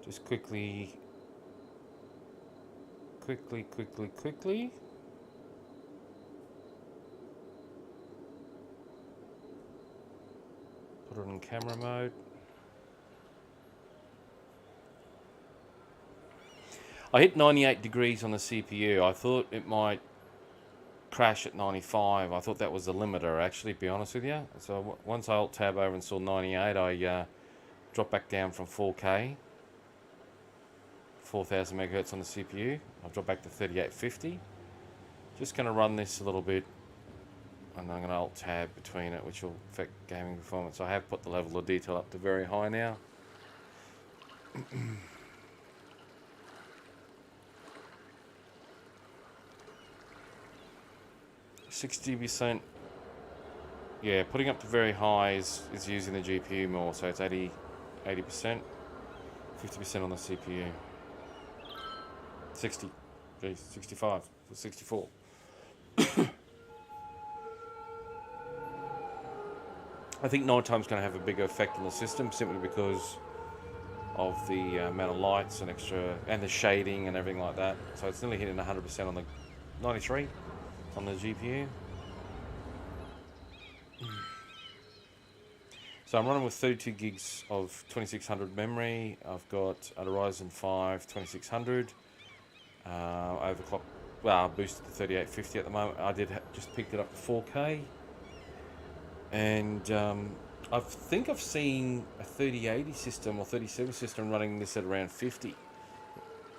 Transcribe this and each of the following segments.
Just quickly. Put it in camera mode. I hit 98 degrees on the CPU. I thought it might crash at 95. I thought that was the limiter, actually, to be honest with you. So once I alt-tab over and saw 98, I dropped back down from 4K, 4000 megahertz on the CPU. I'll drop back to 3850. Just going to run this a little bit, and I'm going to alt-tab between it, which will affect gaming performance. I have put the level of detail up to very high now. 60%. Yeah, putting up to very high is using the GPU more, so it's 80%, 50% on the CPU. 60, geez, 65, 64. I think nighttime's going to have a bigger effect on the system simply because of the amount of lights and extra, and the shading and everything like that. So it's nearly hitting 100% on the 93 on the GPU. So I'm running with 32 gigs of 2600 memory. I've got a Ryzen 5 2600. Overclock, well, boosted to 3850 at the moment. I just picked it up to 4K. And I think I've seen a 3080 system or 3070 system running this at around 50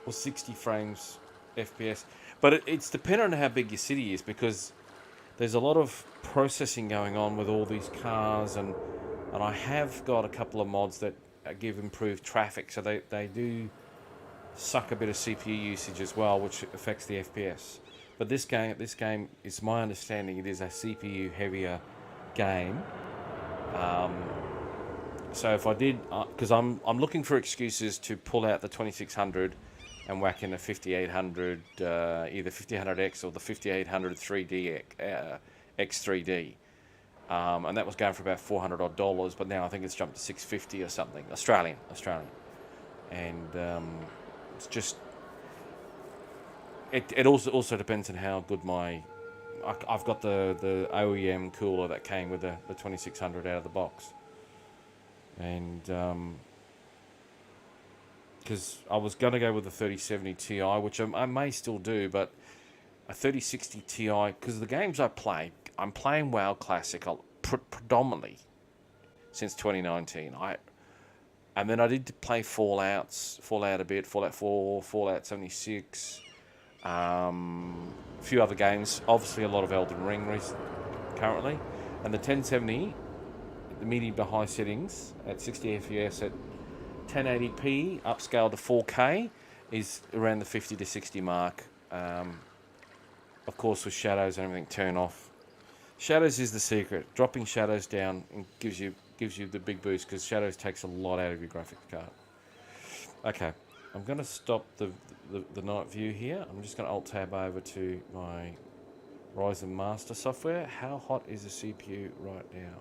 or 60 frames FPS. But it's dependent on how big your city is, because there's a lot of processing going on with all these cars, and I have got a couple of mods that give improved traffic, so they do suck a bit of CPU usage as well, which affects the FPS. But this game is my understanding it is a CPU heavier game. So if I did, because I'm looking for excuses to pull out the 2600 and whack in a 5800, either 5800X or the 5800 3D X3D, and that was going for about $400 odd, but now I think it's jumped to $650 or something Australian, and it's just it also depends on how good I've got the OEM cooler that came with the 2600 out of the box, and because I was going to go with the 3070 Ti, which I may still do, but a 3060 Ti, because the games I play, I'm playing WoW Classic predominantly since 2019. And then I did play Fallout a bit, Fallout 4, Fallout 76, a few other games, obviously a lot of Elden Ring currently, and the 1070, the medium to high settings at 60 FPS at 1080p, upscaled to 4K, is around the 50 to 60 mark. Of course, with shadows and everything turned off. Shadows is the secret. Dropping shadows down and gives you the big boost, because shadows takes a lot out of your graphics card. Okay, I'm going to stop the night view here. I'm just going to alt-tab over to my Ryzen Master software. How hot is the CPU right now?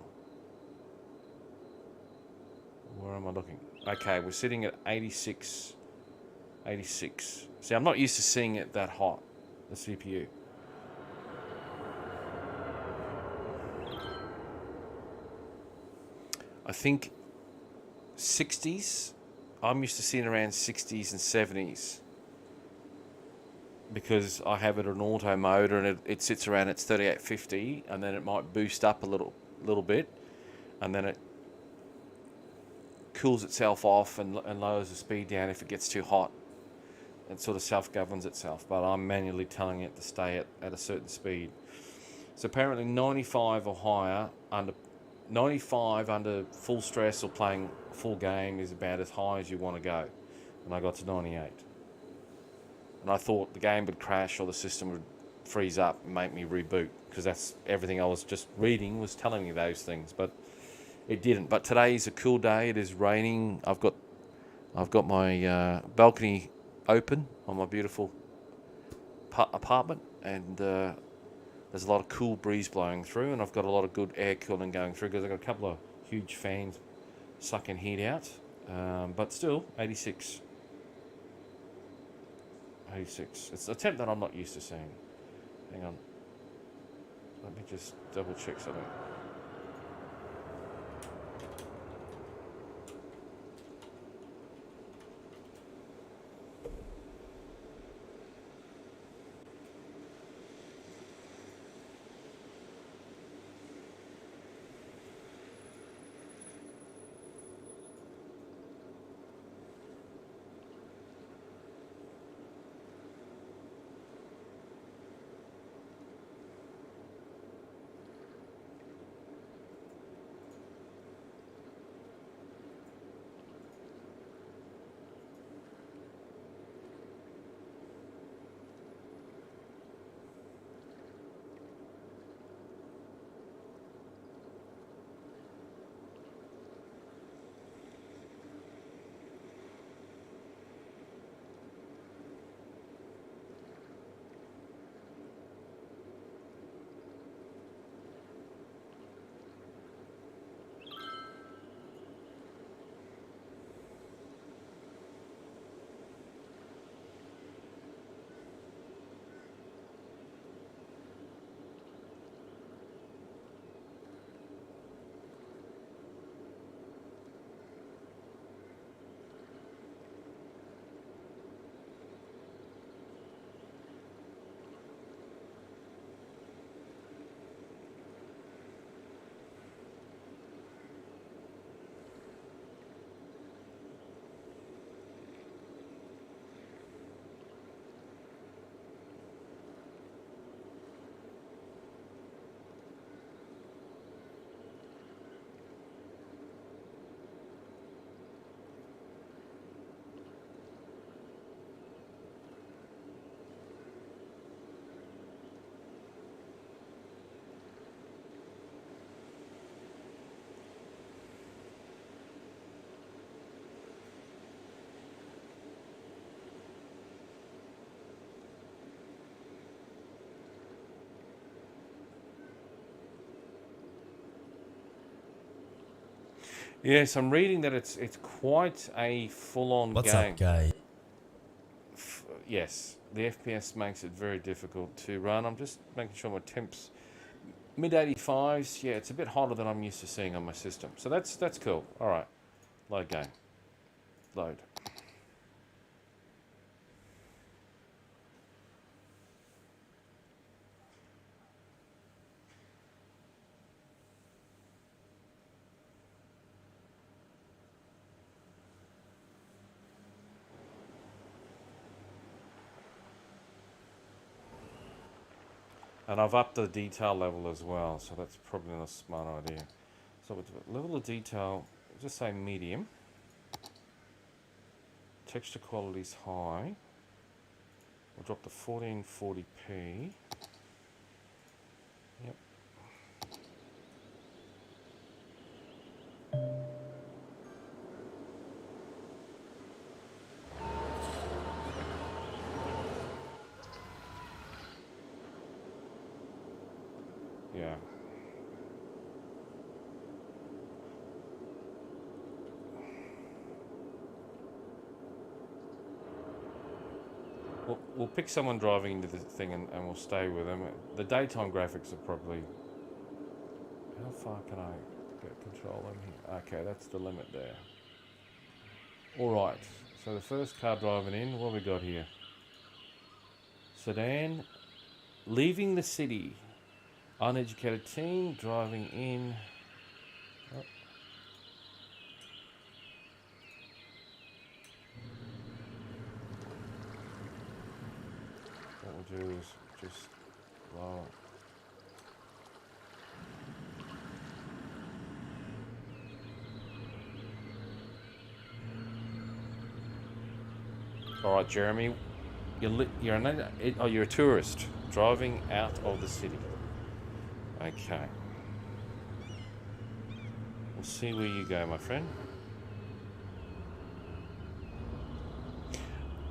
Where am I looking? Okay, we're sitting at 86. See, I'm not used to seeing it that hot, the CPU. I think 60s. I'm used to seeing around 60s and 70s, because I have it in auto mode, and it sits around its 3850, and then it might boost up a little bit, and then it cools itself off and lowers the speed down if it gets too hot. It sort of self-governs itself, but I'm manually telling it to stay at a certain speed. So apparently 95 or higher, under 95 under full stress or playing full game is about as high as you want to go. And I got to 98. And I thought the game would crash or the system would freeze up and make me reboot, because that's everything I was just reading was telling me those things, but it didn't. But today is a cool day. It is raining. I've got my balcony open on my beautiful apartment, and there's a lot of cool breeze blowing through, and I've got a lot of good air cooling going through, because I've got a couple of huge fans sucking heat out. But still, 86. 86. It's a temp that I'm not used to seeing. Hang on. Let me just double check something. Yes, I'm reading that it's quite a full-on What's game. up, guys? Yes, the FPS makes it very difficult to run. I'm just making sure my temps mid 85s. Yeah, it's a bit hotter than I'm used to seeing on my system. So that's cool. All right, load game. Load. And I've upped the detail level as well, so that's probably not a smart idea. So with level of detail, just say medium. Texture quality is high. We'll drop to 1440p. Yep. Yeah. We'll pick someone driving into the thing and we'll stay with them. The daytime graphics are probably... How far can I get control in here? Okay, that's the limit there. Alright, so the first car driving in, what have we got here? Sedan, leaving the city. Uneducated teen driving in. Oh. What we'll do is just lower. All right, Jeremy, you're a tourist driving out of the city. Okay. We'll see where you go, my friend.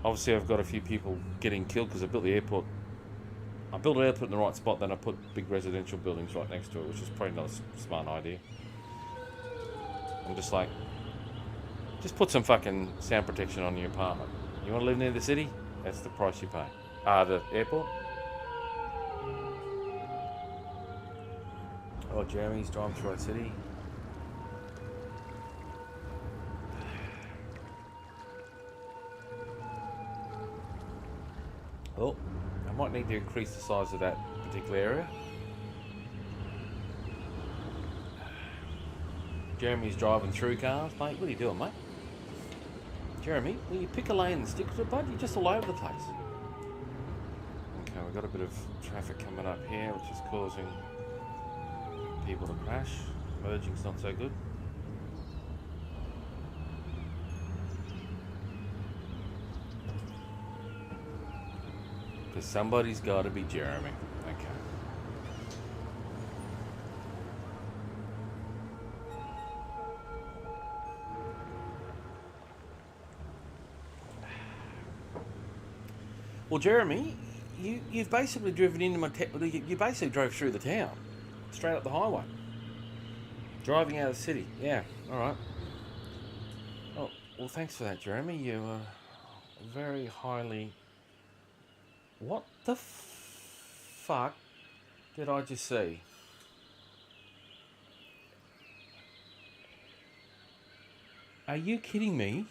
Obviously, I've got a few people getting killed because I built the airport. I built an airport in the right spot, then I put big residential buildings right next to it, which is probably not a smart idea. I'm just like, just put some fucking sound protection on your apartment. You want to live near the city? That's the price you pay. The airport. Oh, Jeremy's driving through our city. Oh, I might need to increase the size of that particular area. Jeremy's driving through cars. Mate, what are you doing, mate? Jeremy, will you pick a lane and stick to it, bud? You're just all over the place. Okay, we've got a bit of traffic coming up here, which is causing people to crash. Merging's not so good. Because somebody's got to be Jeremy. Okay. Well, Jeremy, you've basically driven into my... you basically drove through the town. Straight up the highway. Driving out of the city. Yeah, alright. Oh, well, thanks for that, Jeremy. You are very highly... What the fuck did I just see? Are you kidding me?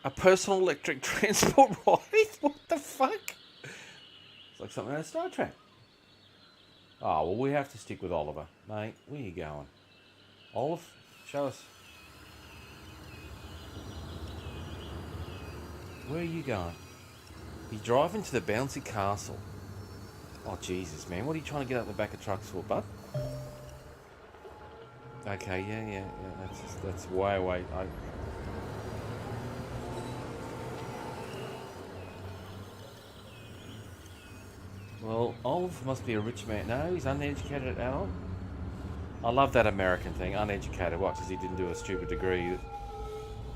A personal electric transport ride? What the fuck? It's like something out of Star Trek. Oh, well, we have to stick with Oliver. Mate, where are you going? Olive, show us. Where are you going? You're driving to the bouncy castle. Oh, Jesus, man. What are you trying to get out the back of trucks for, bud? Okay, yeah. That's way away. Well, Olive must be a rich man. No, he's uneducated adult. I love that American thing. Uneducated. What? Because he didn't do a stupid degree.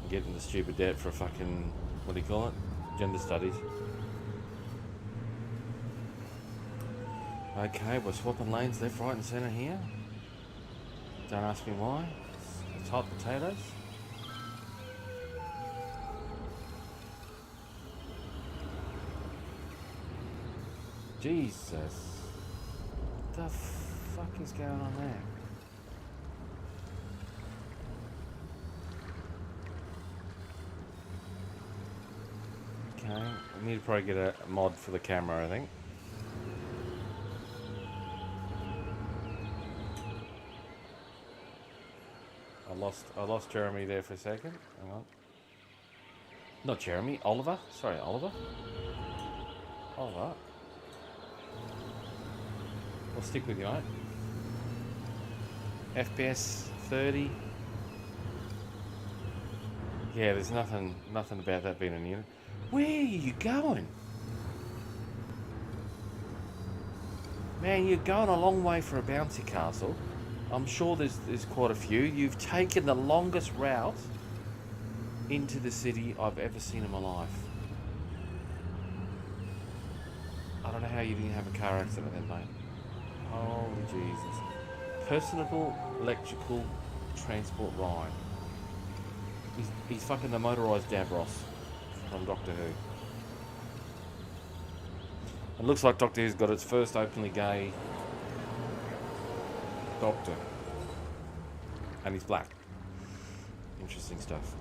Get into stupid debt for a fucking... What do you call it? Gender studies. Okay, we're swapping lanes left, right and centre here. Don't ask me why. It's hot potatoes. Jesus. What the fuck is going on there? Okay, we need to probably get a mod for the camera, I think. I lost Jeremy there for a second. Hang on. Not Jeremy, Oliver. Sorry, Oliver. Oliver. We'll stick with you, mate. FPS 30. Yeah, there's nothing about that being a unit. Where are you going? Man, you're going a long way for a bouncy castle. I'm sure there's quite a few. You've taken the longest route into the city I've ever seen in my life. I don't know how you didn't have a car accident then, mate. Holy Jesus. Personable electrical transport ride. He's fucking the motorised Davros from Doctor Who. It looks like Doctor Who's got its first openly gay Doctor. And he's black. Interesting stuff.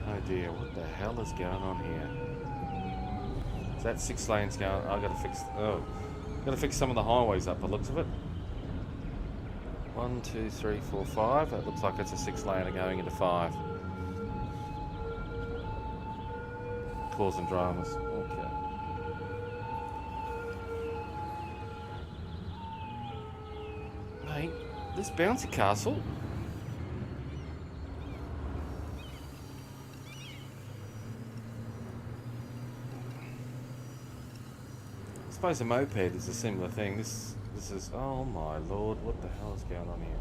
Oh dear, what the hell is going on here? Is that 6 lanes going? I've got to fix some of the highways up by the looks of it. 1, 2, 3, 4, 5. It looks like it's a 6-laner going into 5. Causing dramas. Okay. Mate, this bouncy castle. I suppose a moped is a similar thing. This is, oh my lord, what the hell is going on here?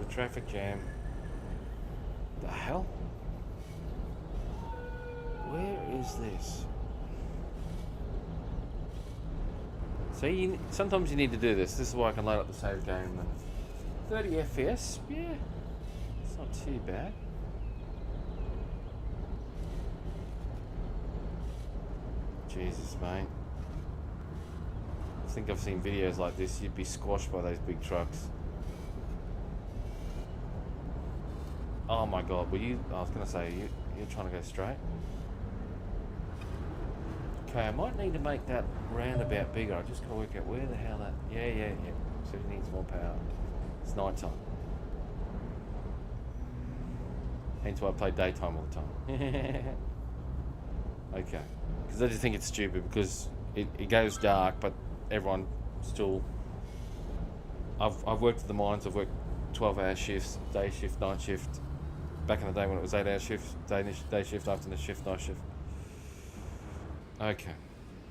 traffic jam. The hell? Where is this? See, sometimes you need to do this. This is why I can load up the save game. And 30 FPS, yeah, it's not too bad. Jesus, mate. I think I've seen videos like this. You'd be squashed by those big trucks. Oh my God, were you? I was going to say, you're trying to go straight? Okay, I might need to make that roundabout bigger. I just got to work out where the hell that... Yeah. So it needs more power. It's night time. Hence why I play daytime all the time. Okay. Because I just think it's stupid because it goes dark, but everyone still... I've worked at the mines. I've worked 12-hour shifts, day shift, night shift. Back in the day when it was 8-hour shifts, day shift, afternoon shift, night shift. Okay,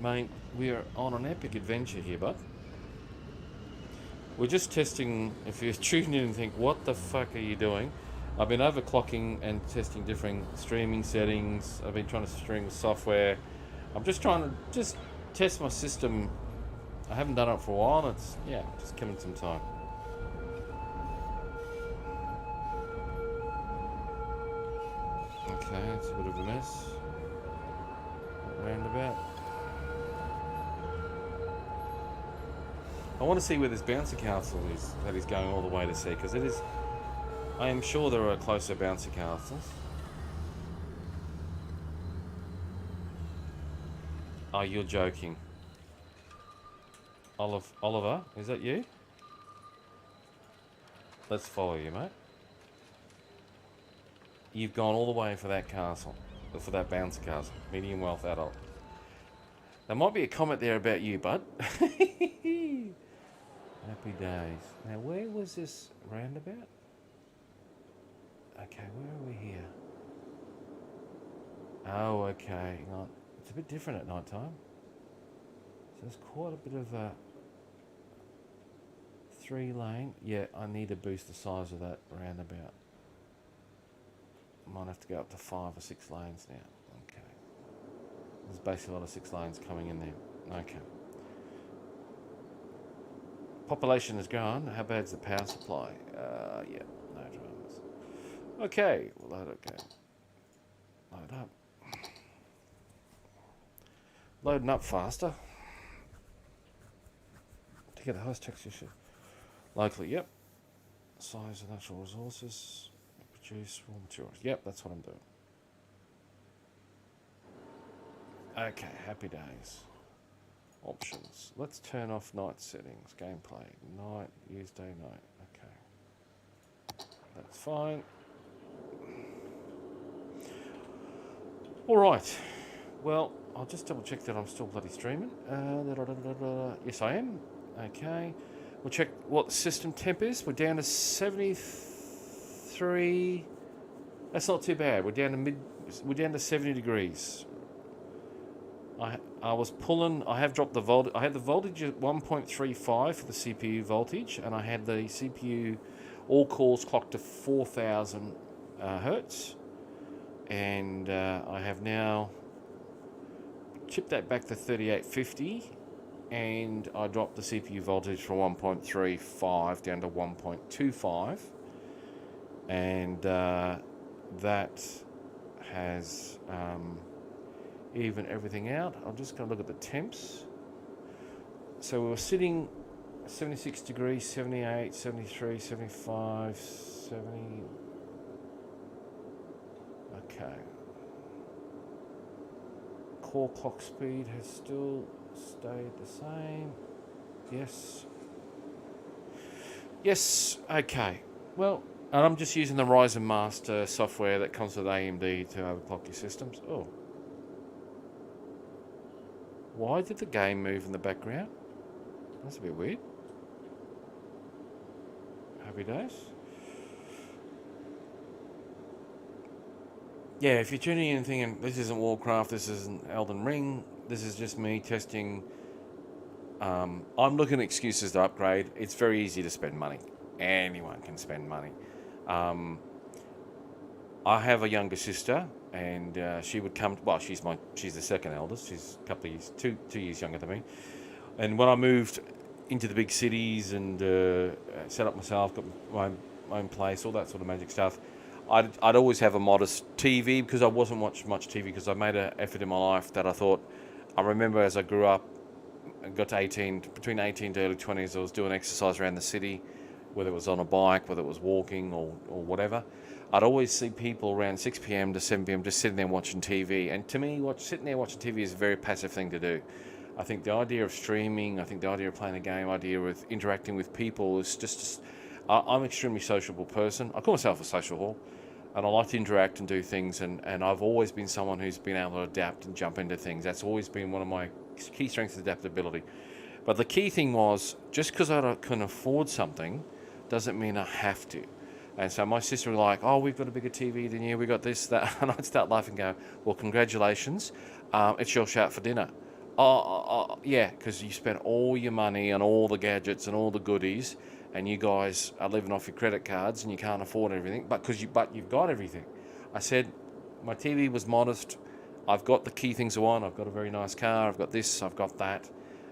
mate, we are on an epic adventure here, bud. We're just testing. If you're tuning in and think, what the fuck are you doing? I've been overclocking and testing different streaming settings. I've been trying to stream with software. I'm just trying to test my system. I haven't done it for a while. It's, yeah, just giving some time. Okay, it's a bit of a mess. Roundabout. I want to see where this bouncy castle is that he's going all the way to see, because it is... I am sure there are closer bouncy castles. Oh, you're joking. Oliver, is that you? Let's follow you, mate. You've gone all the way for that castle. For that bouncy castle. Medium wealth adult. There might be a comment there about you, bud. Happy days. Now, where was this roundabout? Okay, where are we here? Oh, okay. It's a bit different at night time. So there's quite a bit of a 3-lane. Yeah, I need to boost the size of that roundabout. Might have to go up to 5 or 6 lanes now. Okay. There's basically a lot of 6 lanes coming in there. Okay. Population has grown. How bad's the power supply? Yeah, no dramas. Okay, we'll load up. Okay. Load up. Loading up faster. To get the highest texture shit. Locally, yep. Size of natural resources. Produce raw materials. Yep, that's what I'm doing. Okay, happy days. Options. Let's turn off night settings. Gameplay. Night, use day, night. Okay. That's fine. Alright. Well, I'll just double check that I'm still bloody streaming. Yes, I am. Okay. We'll check what the system temp is. We're down to 73. That's not too bad. We're down to 70 degrees. I was pulling. I have dropped the voltage. I had the voltage at 1.35 for the CPU voltage, and I had the CPU all cores clocked to 4,000 hertz, and I have now chipped that back to 3850. And I dropped the CPU voltage from 1.35 down to 1.25, and that has evened everything out. I'm just going to look at the temps. So we were sitting 76 degrees, 78, 73, 75, 70. Okay. Core clock speed has still stayed the same. Yes, okay. Well, and I'm just using the Ryzen Master software that comes with AMD to overclock your systems. Oh. Why did the game move in the background? That's a bit weird. Happy days. Yeah, if you're tuning in and thinking, this isn't Warcraft, this isn't Elden Ring, this is just me testing. I'm looking at excuses to upgrade. It's very easy to spend money. Anyone can spend money. I have a younger sister, and she would come. Well, she's the second eldest. She's a couple of years, 2 years younger than me. And when I moved into the big cities and set up myself, got my own place, all that sort of magic stuff, I'd always have a modest TV because I wasn't watching much TV because I made an effort in my life that I thought. I remember as I grew up, and got to 18, between 18 to early 20s, I was doing exercise around the city, whether it was on a bike, whether it was walking or whatever. I'd always see people around 6 p.m. to 7 p.m. just sitting there watching TV. And to me, sitting there watching TV is a very passive thing to do. I think the idea of streaming, I think the idea of playing a game, idea of interacting with people is just I'm an extremely sociable person. I call myself a social hall, and I like to interact and do things, and I've always been someone who's been able to adapt and jump into things. That's always been one of my key strengths, is adaptability. But the key thing was, just because I can afford something doesn't mean I have to. And so my sister was like, oh, we've got a bigger TV than you, we got this, that. And I'd start laughing and go, well, congratulations, it's your shout for dinner. Yeah, because you spent all your money on all the gadgets and all the goodies, and you guys are living off your credit cards and you can't afford everything, but you've got everything. I said, my TV was modest. I've got the key things I want. I've got a very nice car. I've got this. I've got that.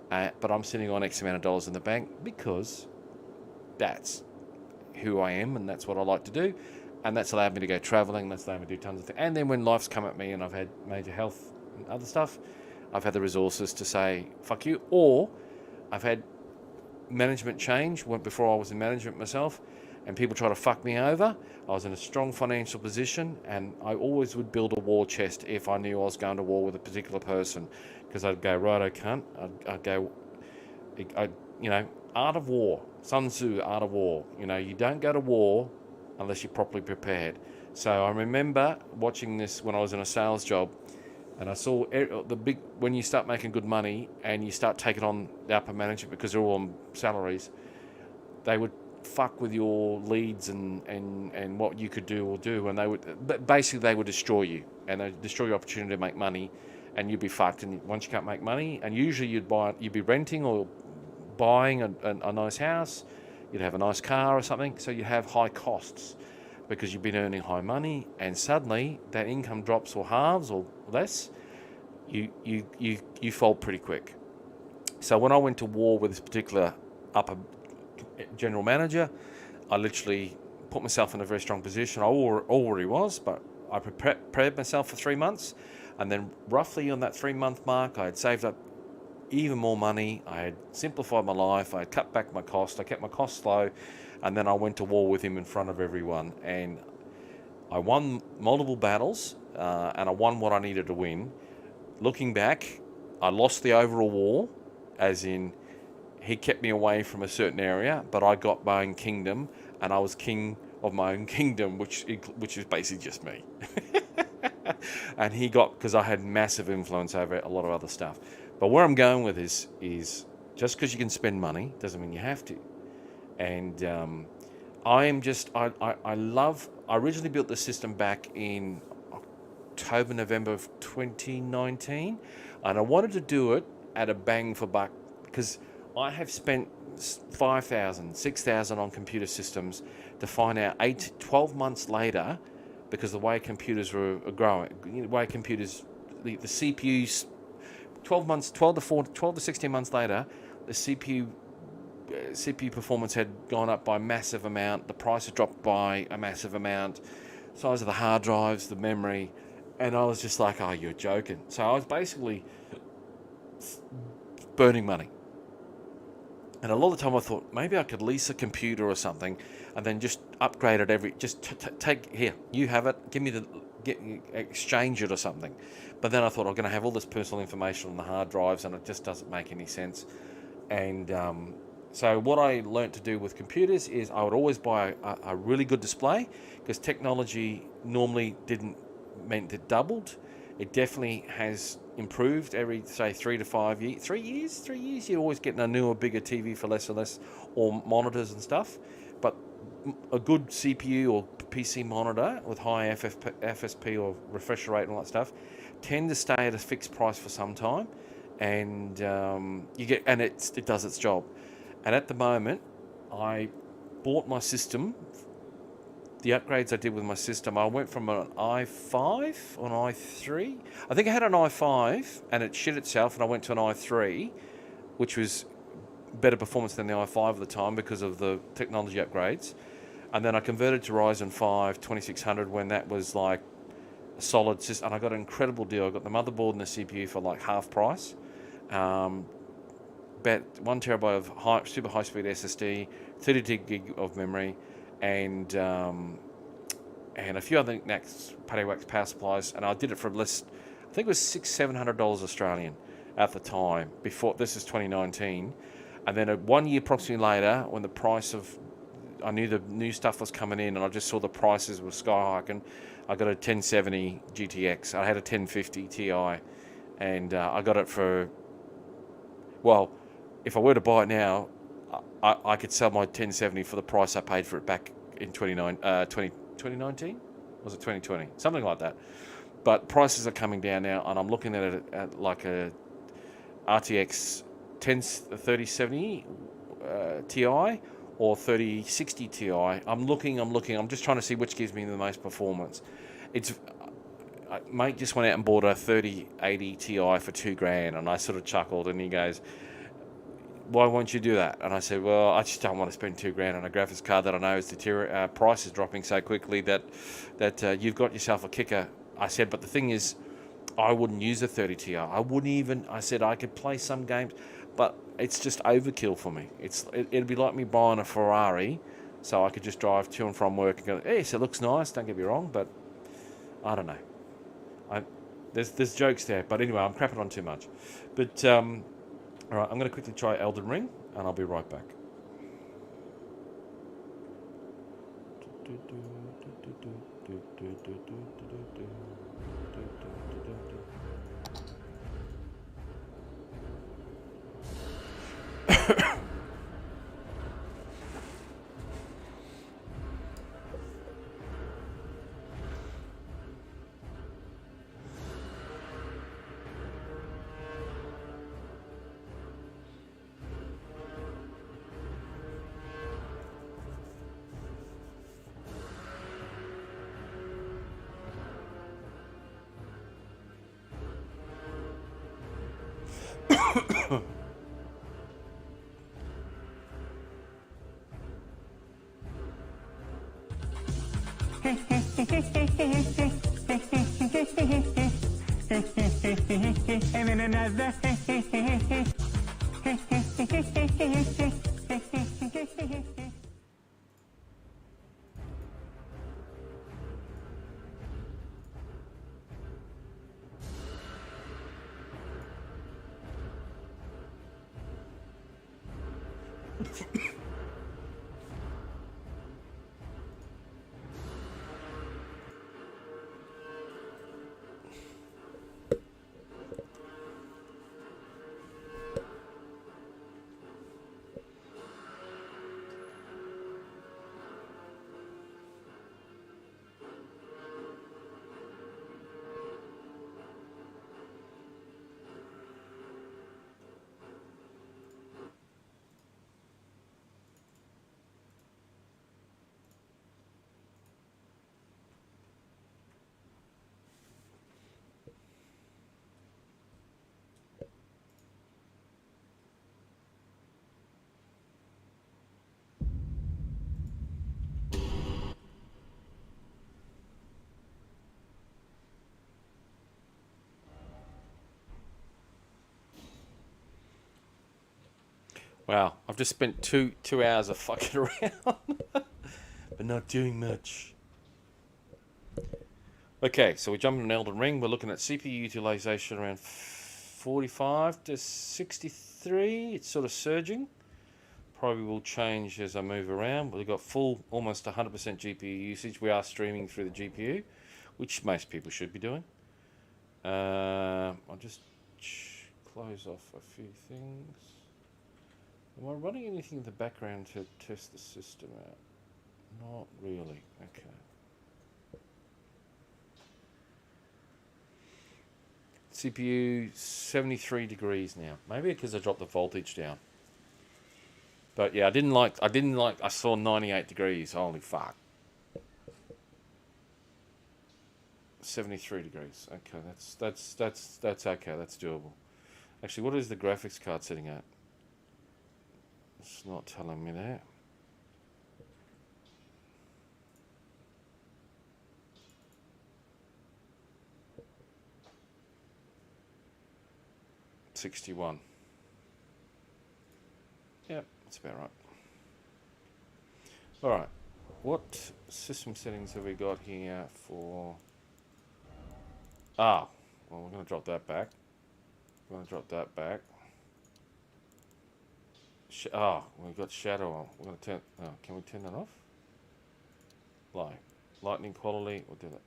But I'm sitting on X amount of dollars in the bank because that's who I am and that's what I like to do. And that's allowed me to go traveling. That's allowed me to do tons of things. And then when life's come at me and I've had major health and other stuff, I've had the resources to say, fuck you. Or I've had management change before I was in management myself, and people try to fuck me over. I was in a strong financial position, and I always would build a war chest if I knew I was going to war with a particular person, because I'd go, righto, cunt. I'd go, art of war. Sun Tzu, art of war. You don't go to war unless you're properly prepared. So I remember watching this when I was in a sales job, and I saw when you start making good money and you start taking on the upper management because they're all on salaries, they would fuck with your leads and what you could do or do, and they would destroy you, and they'd destroy your opportunity to make money, and you'd be fucked. And once you can't make money, and usually you'd be renting or buying a nice house, you'd have a nice car or something, so you have high costs because you've been earning high money, and suddenly that income drops or halves or less, you fold pretty quick. So when I went to war with this particular upper general manager, I literally put myself in a very strong position. I already was, but I prepared myself for 3 months, and then roughly on that 3-month mark, I had saved up even more money. I had simplified my life. I had cut back my cost. I kept my costs low. And then I went to war with him in front of everyone. And I won multiple battles, and I won what I needed to win. Looking back, I lost the overall war, as in he kept me away from a certain area, but I got my own kingdom, and I was king of my own kingdom, which is basically just me. And he got, because I had massive influence over a lot of other stuff. But where I'm going with this is, just because you can spend money doesn't mean you have to. And I originally built the system back in October, November of 2019, and I wanted to do it at a bang for buck, because I have spent $5,000, $6,000 on computer systems to find out 12 months later, because the way computers were growing, the way computers, the CPUs, 12 to 16 months later, the CPU performance had gone up by a massive amount, the price had dropped by a massive amount, size of the hard drives, the memory, and I was just like, oh, you're joking. So I was basically burning money. And a lot of the time I thought, maybe I could lease a computer or something and then just upgrade it take, here, you have it, exchange it or something. But then I thought, I'm going to have all this personal information on the hard drives, and it just doesn't make any sense. And so what I learnt to do with computers is I would always buy a really good display, because technology normally didn't mean it doubled. It definitely has improved every, say, 3 to 5 years. 3 years? 3 years, you're always getting a newer, bigger TV for less and less, or monitors and stuff. But a good CPU or PC monitor with high FSP or refresh rate and all that stuff tend to stay at a fixed price for some time, and it does its job. And at the moment, I bought my system the upgrades I did with my system, I went from an i5 on i3. I think I had an i5 and it shit itself, and I went to an i3, which was better performance than the i5 at the time because of the technology upgrades. And then I converted to Ryzen 5 2600 when that was like a solid system, and I got an incredible deal. I got the motherboard and the CPU for like half price. About 1 terabyte of super high speed SSD, 32 gig of memory, and a few other knickknacks, Patty-Wax power supplies. And I did it for less, I think it was $700 Australian at the time. Before, this is 2019, and then 1 year approximately later, when the price of, I knew the new stuff was coming in, and I just saw the prices were skyhiking, I got a 1070 GTX. I had a 1050 Ti, and I got it for, well, if I were to buy it now, I could sell my 1070 for the price I paid for it back in 2019? Was it 2020? Something like that. But prices are coming down now, and I'm looking at it at like a RTX 3070 Ti or 3060 Ti. I'm looking. I'm just trying to see which gives me the most performance. Mate just went out and bought a 3080 Ti for $2,000, and I sort of chuckled, and he goes, "Why won't you do that?" And I said, "Well, I just don't want to spend $2,000 on a graphics card that I know is price is dropping so quickly that you've got yourself a kicker." I said, "But the thing is, I wouldn't use a 30 Ti. I wouldn't even." I said, "I could play some games, but it's just overkill for me. It'd be like me buying a Ferrari, so I could just drive to and from work and go, yes, it looks nice. Don't get me wrong, but I don't know. There's jokes there, but anyway, I'm crapping on too much. But all right, I'm going to quickly try Elden Ring, and I'll be right back." Wow, I've just spent two hours of fucking around, but not doing much. Okay, so we jump into Elden Ring. We're looking at CPU utilization around 45 to 63. It's sort of surging. Probably will change as I move around. But we've got full, almost 100% GPU usage. We are streaming through the GPU, which most people should be doing. I'll just close off a few things. Am I running anything in the background to test the system out? Not really. Okay. CPU 73 degrees now. Maybe because I dropped the voltage down. But yeah, I saw 98 degrees. Holy fuck. 73 degrees. Okay, that's okay. That's doable. Actually, what is the graphics card sitting at? It's not telling me that. $61. Yep, that's about right. All right. What system settings have we got here for? Well, we're going to drop that back. We've got shadow on. We're going to turn. Can we turn that off? Lightning quality. We'll do that.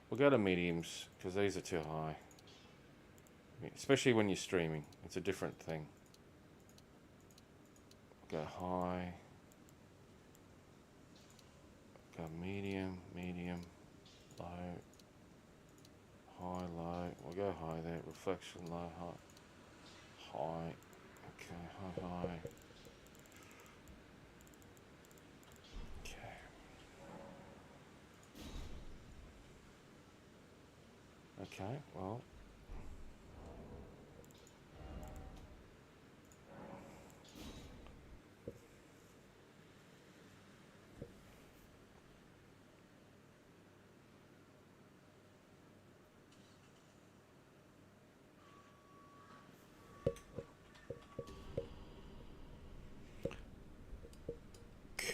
We'll go to mediums because these are too high. Especially when you're streaming, it's a different thing. Go high. Go medium, low, high, low. We'll go high there. Reflection, low, high. Okay, high. Okay, well.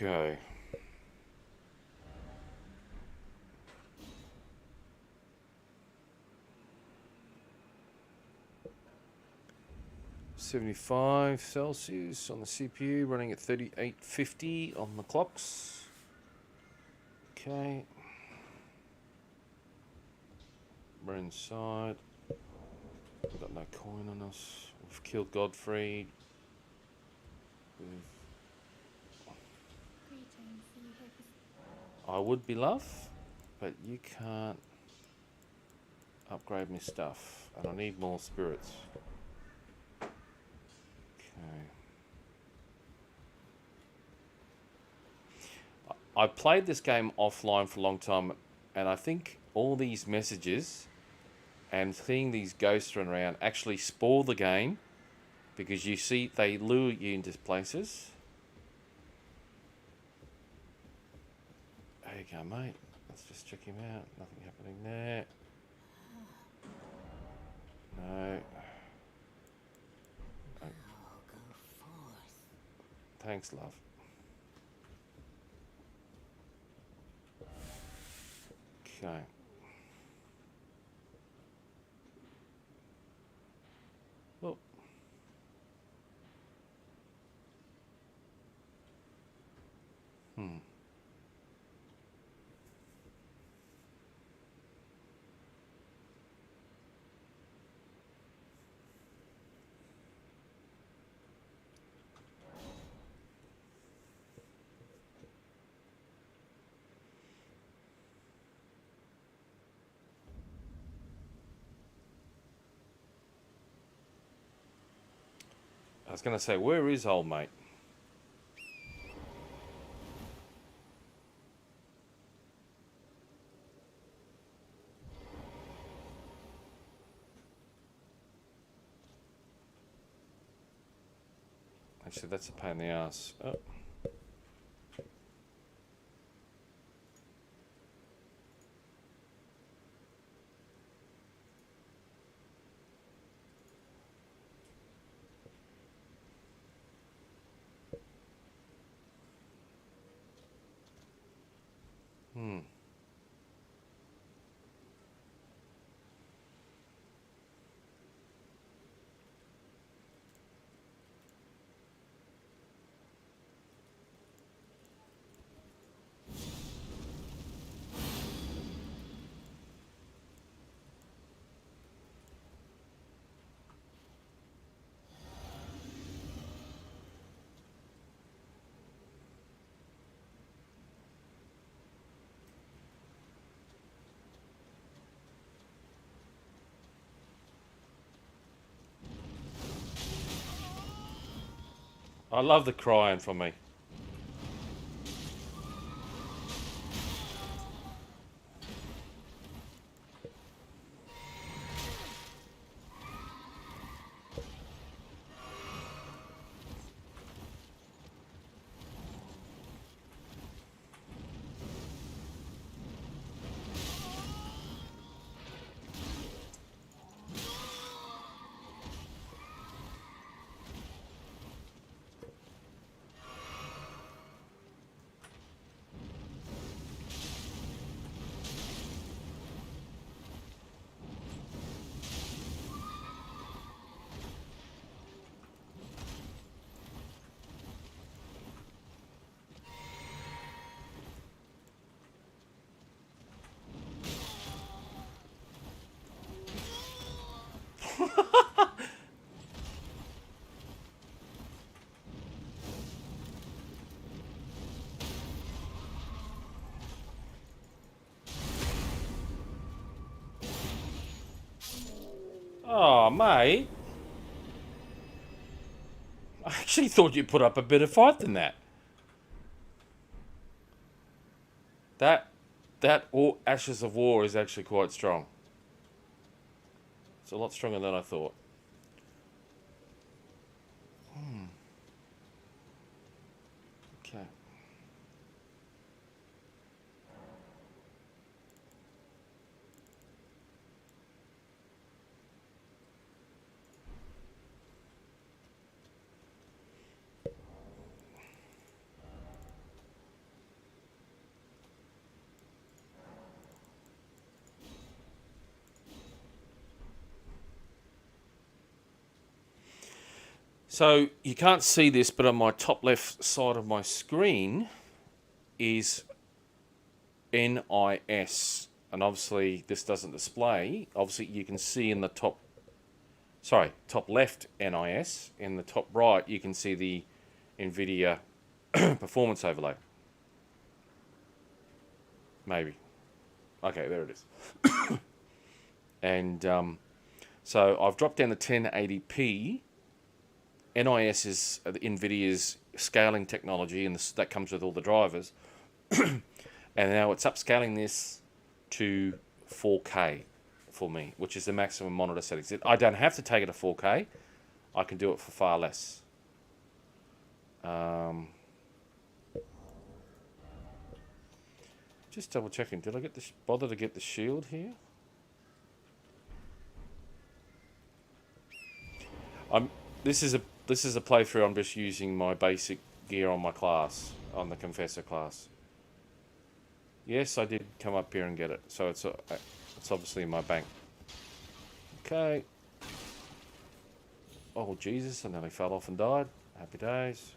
Okay. $75 on the CPU, running at 3850 on the clocks. Okay. We're inside. We've got no coin on us. We've killed Godfrey. I would be love, but you can't upgrade my stuff, and I need more spirits. Okay. I played this game offline for a long time, and I think all these messages and seeing these ghosts run around actually spoil the game, because you see they lure you into places. There you go, mate. Let's just check him out. Nothing happening there. No. Thanks, love. Okay. Well. I was going to say, where is old mate? Actually, that's a pain in the ass. Oh. I love the crying from me. Oh, mate. I actually thought you put up a better fight than that. That Ashes of War is actually quite strong. It's a lot stronger than I thought. Okay. So you can't see this, but on my top left side of my screen is NIS. And obviously this doesn't display. Obviously you can see in the top left NIS. In the top right you can see the NVIDIA performance overlay. Maybe. Okay, there it is. And so I've dropped down the 1080p. NIS is NVIDIA's scaling technology, and that comes with all the drivers. And now it's upscaling this to 4K for me, which is the maximum monitor settings. I don't have to take it to 4K. I can do it for far less. Just double checking. Did I bother to get the shield here? This is a playthrough. I'm just using my basic gear on my class, on the Confessor class. Yes, I did come up here and get it, so it's obviously in my bank. Okay. Oh Jesus! I nearly fell off and died. Happy days.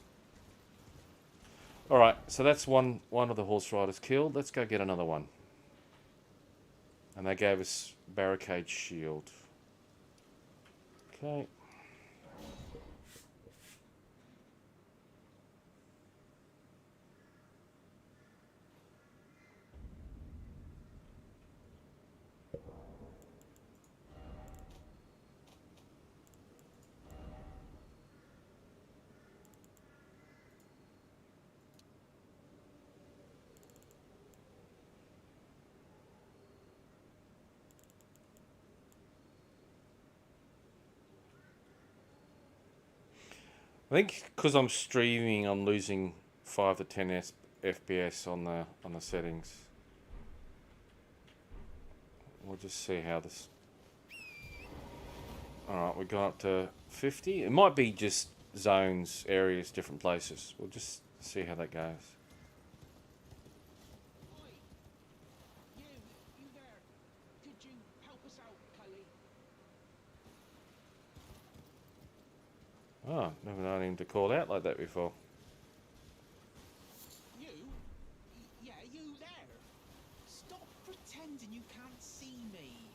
All right, so that's one of the horse riders killed. Let's go get another one. And they gave us barricade shield. Okay. I think because I'm streaming, I'm losing 5 to 10 FPS on the settings. We'll just see how this. All right, we've gone up to 50. It might be just zones, areas, different places. We'll just see how that goes. You there? Could you help us out, Cully? Oh, never known him to call out like that before. You? Yeah, you there? Stop pretending you can't see me.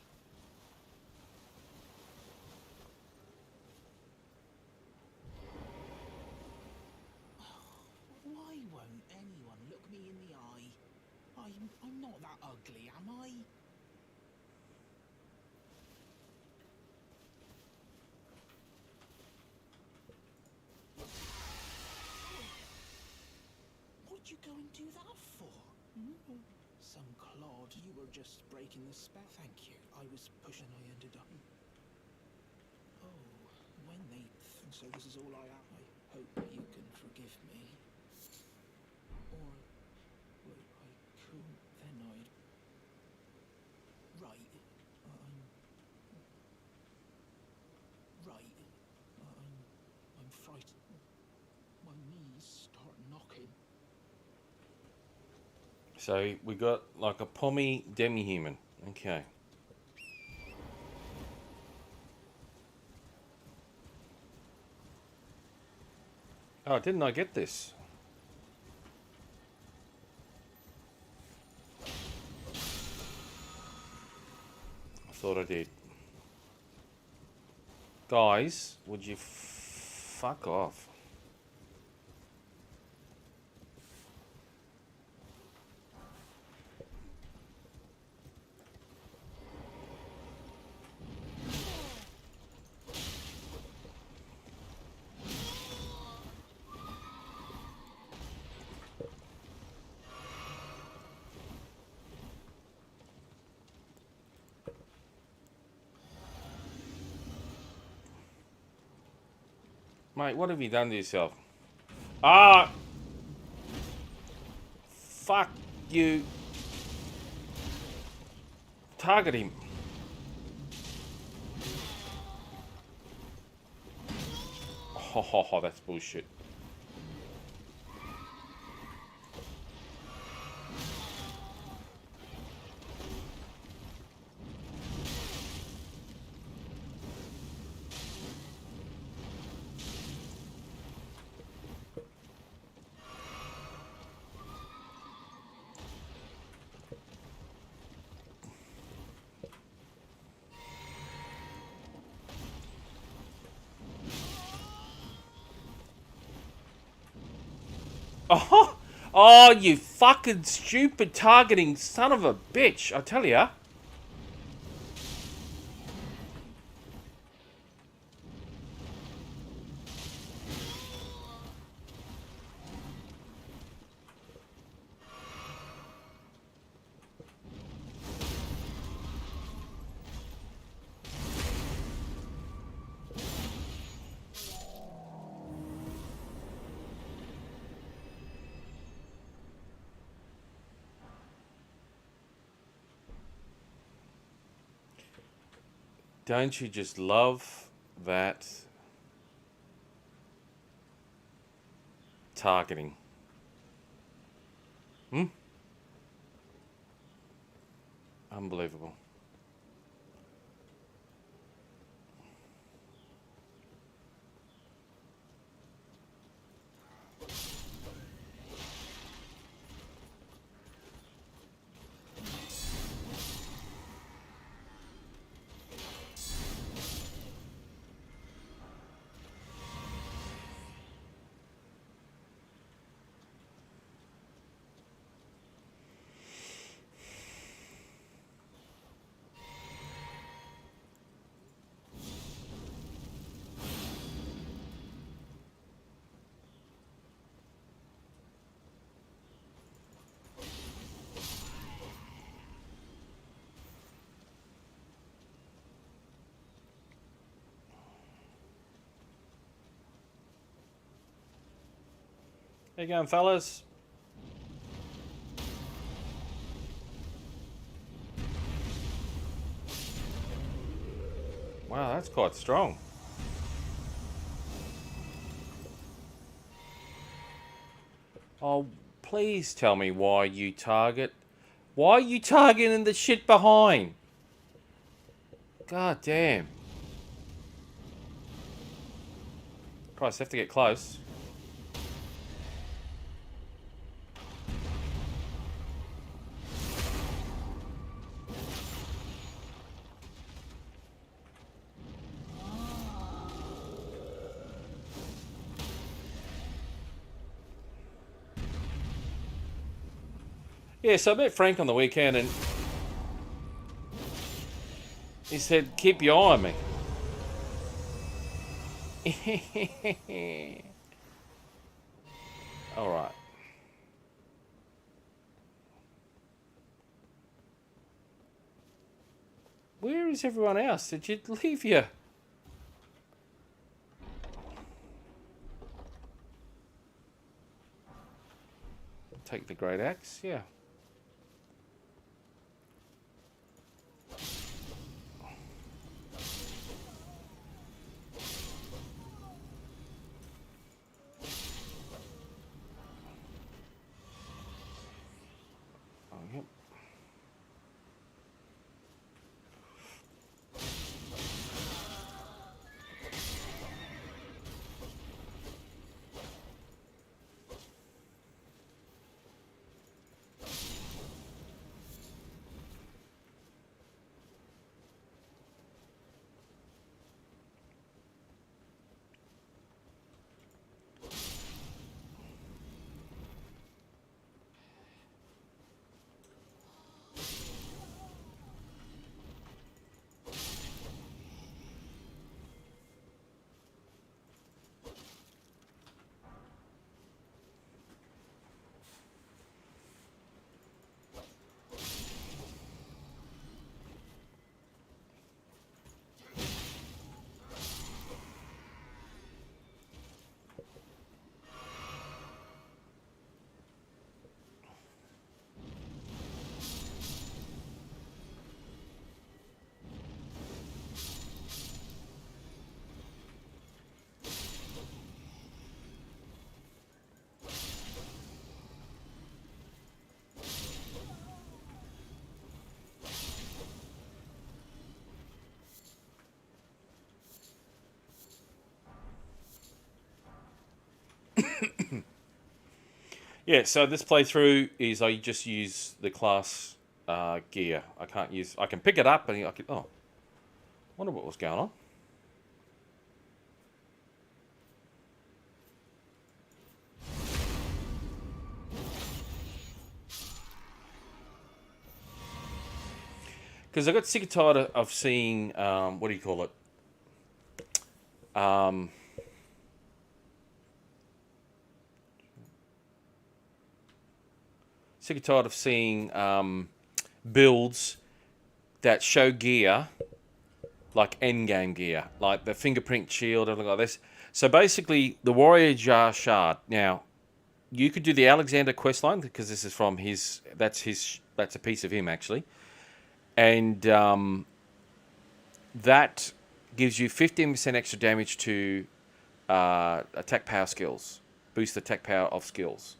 Why won't anyone look me in the eye? I'm not that ugly, am I? What'd you go and do that for? Some clod. You were just breaking the spell. Thank you. I was pushing. I ended up. Oh, when they. So this is all I am. I hope you can forgive me. Or, well, I could. Then I'd. Right. Right. I'm frightened. My knees start knocking. So we got like a pommy demi-human. Okay. Oh, didn't I get this? I thought I did. Guys, would you fuck off? Mate, what have you done to yourself? Ah! Fuck you. Target him. Ho ho ho, that's bullshit. Oh, oh, you fucking stupid targeting son of a bitch, I tell ya. Don't you just love that targeting? Hmm? Unbelievable. How you going, fellas? Wow, that's quite strong. Oh, please tell me why you target. Why are you targeting the shit behind? God damn. Christ, I have to get close. Yeah, so I met Frank on the weekend and he said, keep your eye on me. Alright. Where is everyone else? Did you leave you? Take the great axe, yeah. Oh, yep. Yeah, so this playthrough is I just use the class gear. I can't use... I can pick it up and I can... Oh, wonder what was going on. Because I got sick and tired of seeing... what do you call it? Sick and tired of seeing builds that show gear like endgame gear, like the fingerprint shield, everything like this. So basically, the Warrior Jar Shard. Now, you could do the Alexander questline because this is from his. That's a piece of him actually, and that gives you 15% extra damage to attack power skills, boost the attack power of skills.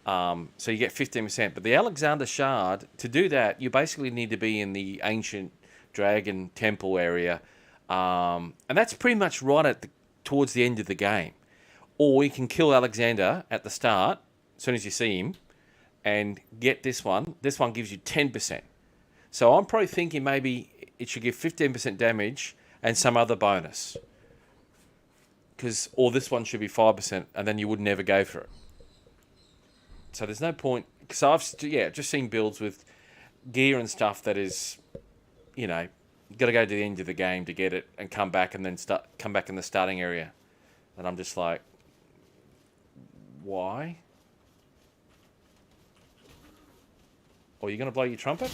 So you get 15%. But the Alexander Shard, to do that, you basically need to be in the ancient dragon temple area. And that's pretty much right towards the end of the game. Or you can kill Alexander at the start, as soon as you see him, and get this one. This one gives you 10%. So I'm probably thinking maybe it should give 15% damage and some other bonus. Or this one should be 5%, and then you would never go for it. So there's no point. So I've just seen builds with gear and stuff that is, you know, you've got to go to the end of the game to get it and come back and then come back in the starting area. And I'm just like, why? Or are you going to blow your trumpet?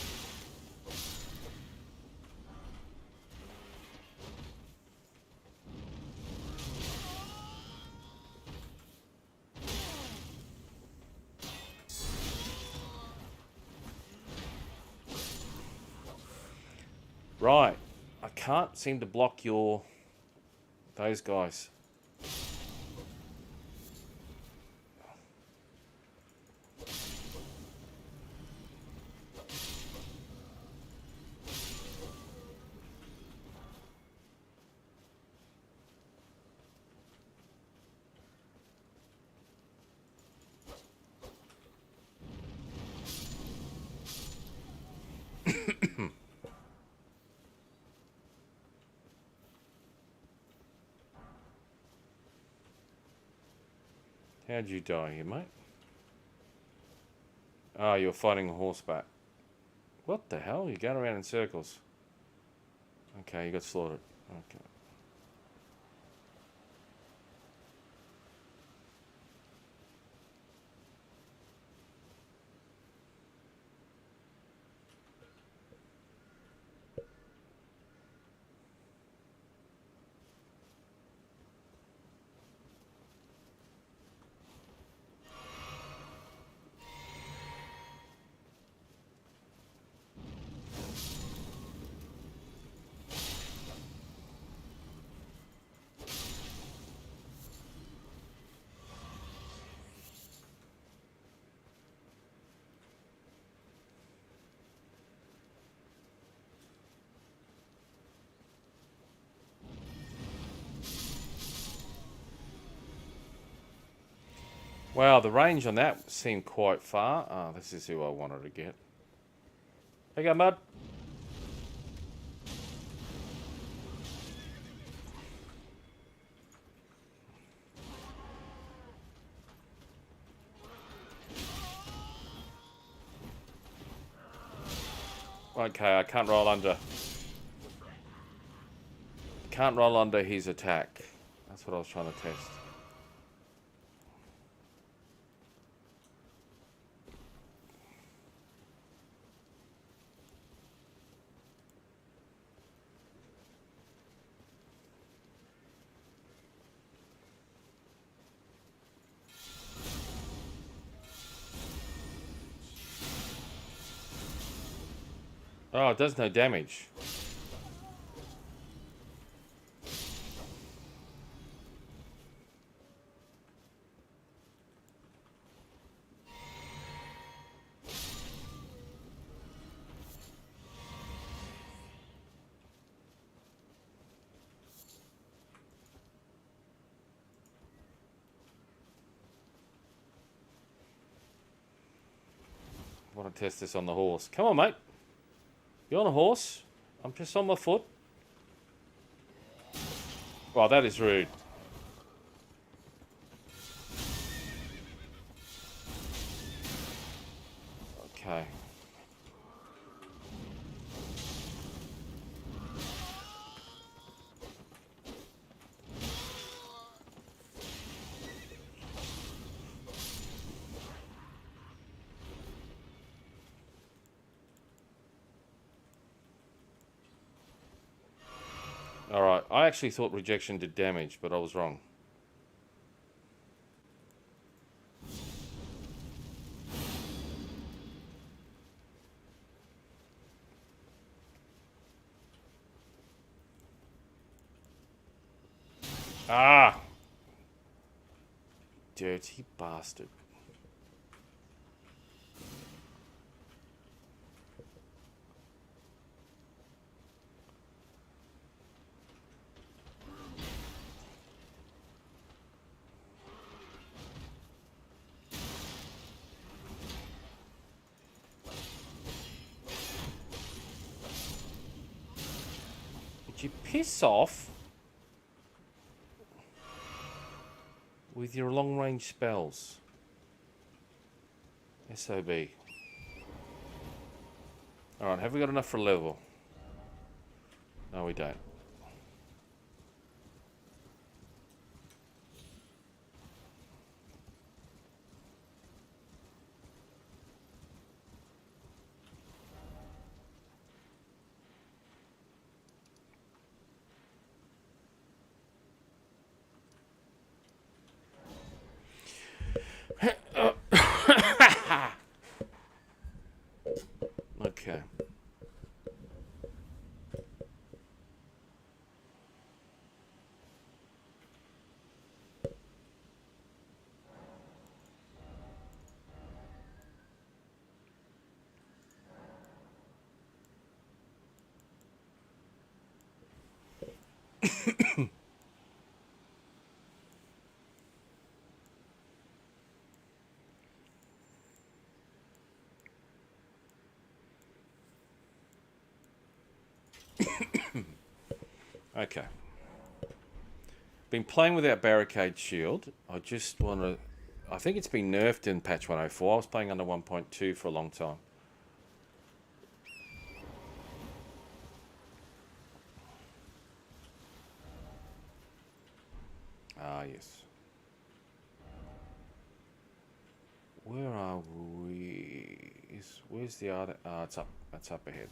Right. I can't seem to block those guys. How'd you die here, mate? Oh, you're fighting a horseback. What the hell? You're going around in circles. Okay, you got slaughtered. Okay. Wow, the range on that seemed quite far. Oh, this is who I wanted to get. There you go, Mud. Okay, I can't roll under. Can't roll under his attack. That's what I was trying to test. Oh, it does no damage. want to test this on the horse. Come on, mate. You on a horse? I'm just on my foot. Well, that is rude. Okay. Alright, I actually thought rejection did damage, but I was wrong. Ah! Dirty bastard. Would you piss off with your long-range spells? SOB. Alright, have we got enough for a level? No, we don't. Okay. Okay. Been playing with that barricade shield. I just want to... I think it's been nerfed in patch 104. I was playing under 1.2 for a long time. Ah, yes. Where are we? Where's the other... Ah, it's up. That's up ahead.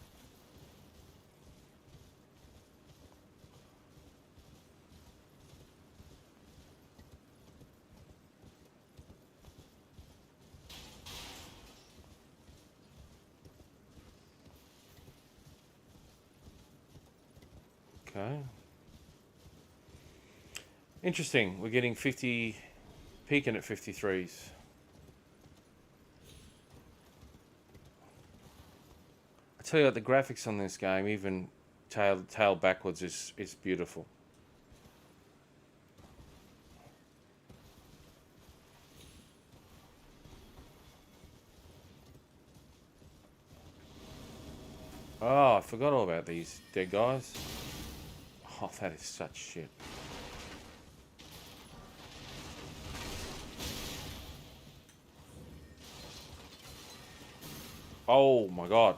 Okay. Interesting. We're getting 50... Peaking at 53s. I tell you what, the graphics on this game, even tail backwards, is beautiful. Oh, I forgot all about these dead guys. Oh, that is such shit. Oh my god.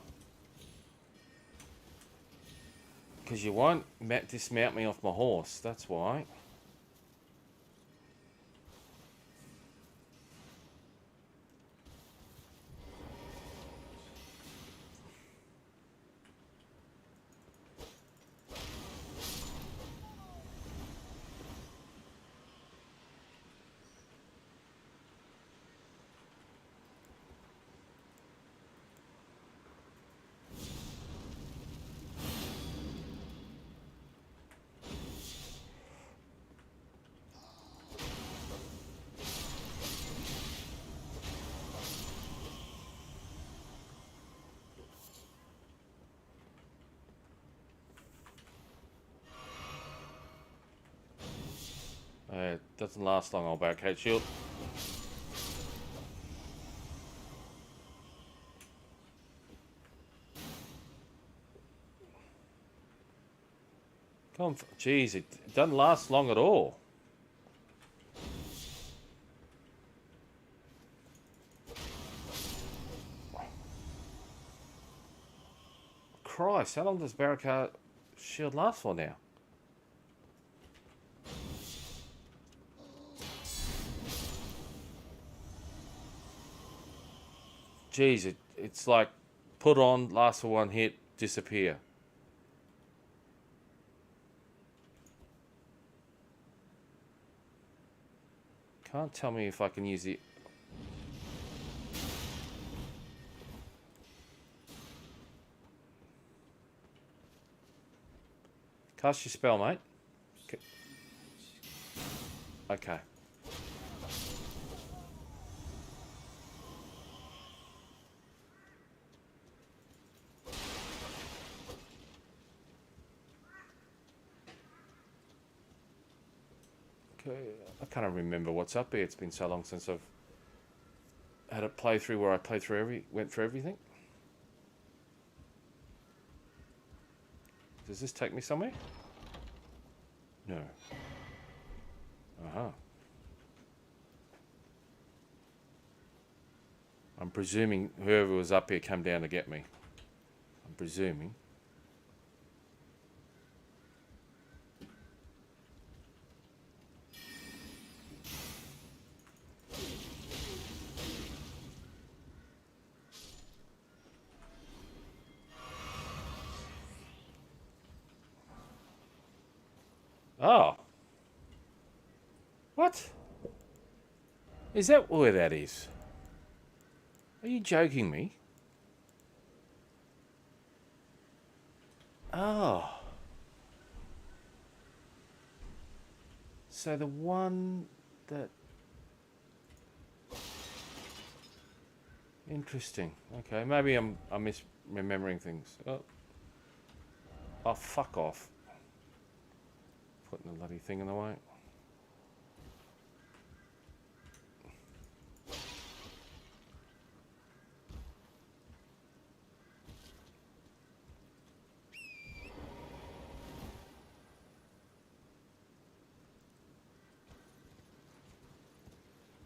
Because you won't dismount me off my horse, that's why. It doesn't last long, old barricade shield. Come on. Jeez, it doesn't last long at all. Christ, how long does Barricade shield last for now? Jeez, it's like put on, last for one hit, disappear. Can't tell me if I can use the... Cast your spell, mate. Okay. Okay, I can't remember what's up here. It's been so long since I've had a playthrough where I went through everything. Does this take me somewhere? No. Uh-huh. I'm presuming whoever was up here came down to get me. I'm presuming. Oh. What? Is that where that is? Are you joking me? Oh. So the one that... Interesting. Okay, maybe I'm misremembering things. Oh, fuck off. Putting the bloody thing in the way.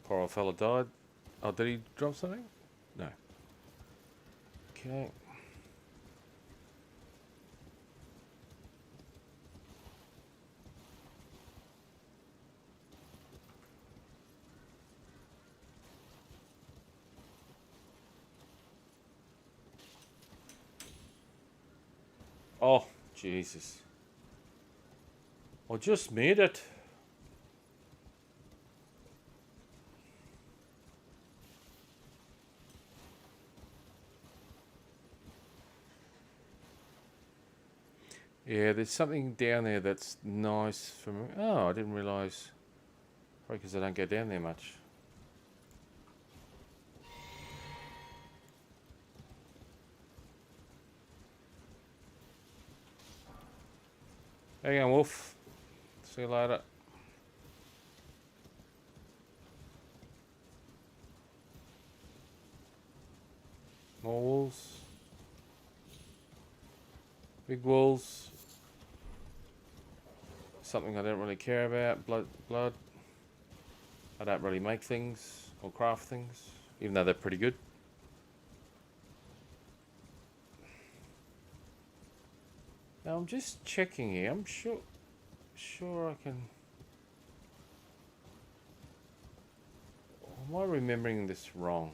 Poor old fella died. Oh, did he drop something? No. Okay. Oh, Jesus. I just made it. Yeah, there's something down there that's nice for me. Oh, I didn't realise. Probably because I don't go down there much. Hang on, Wolf. See you later. More wolves. Big wolves. Something I don't really care about. Blood. I don't really make things or craft things, even though they're pretty good. Now I'm just checking here. I'm sure I can. Am I remembering this wrong?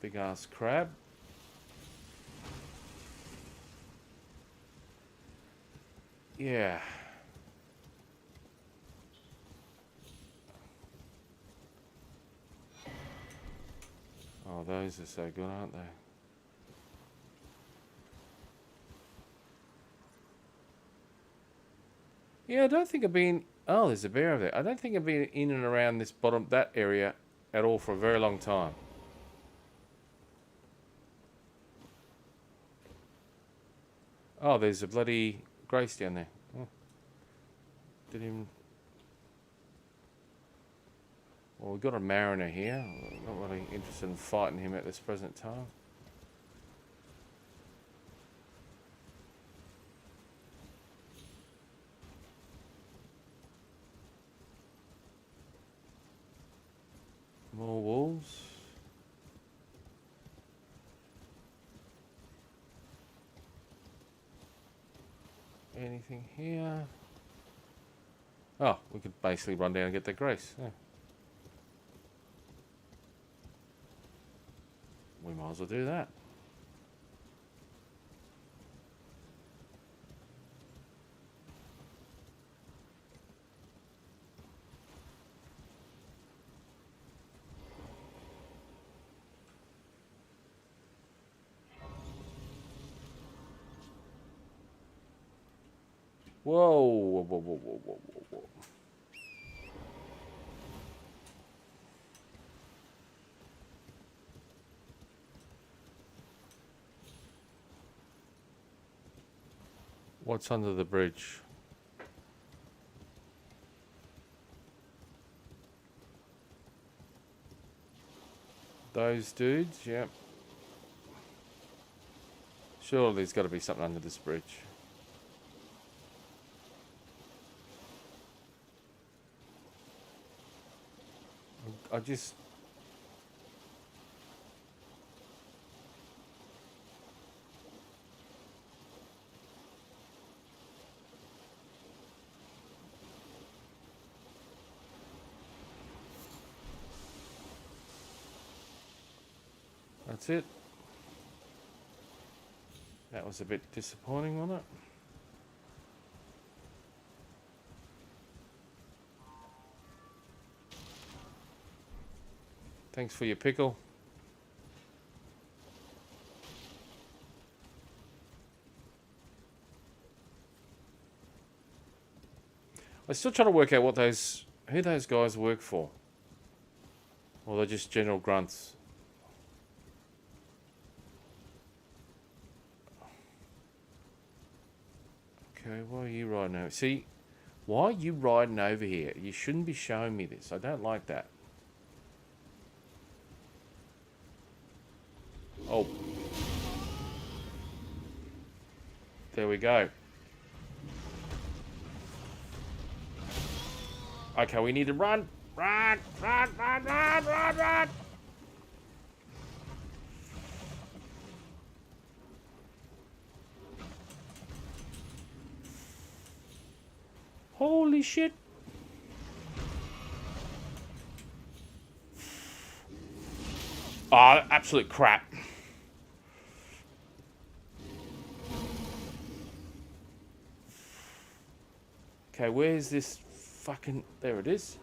Big ass crab. Yeah. Oh, those are so good, aren't they? Yeah, I don't think I've been... Oh, there's a bear over there. I don't think I've been in and around this that area at all for a very long time. Oh, there's a bloody Grace down there. Oh. Didn't even... Well, we've got a Mariner here. I'm not really interested in fighting him at this present time. More wolves. Anything here? Oh, we could basically run down and get that grace. Yeah. We might as well do that. Whoa, whoa, whoa, whoa, whoa, whoa, whoa, whoa. What's under the bridge? Those dudes, yep. Sure, there's got to be something under this bridge. I just... That's it. That was a bit disappointing, wasn't it? Thanks for your pickle. I'm still trying to work out who those guys work for. Or they're just general grunts. Okay, why are you riding over? See, why are you riding over here? You shouldn't be showing me this. I don't like that. Oh. There we go. Okay, we need to run. Run, run, run, run, run, run. Holy shit. Oh, absolute crap. Okay, where's this fucking... There it is.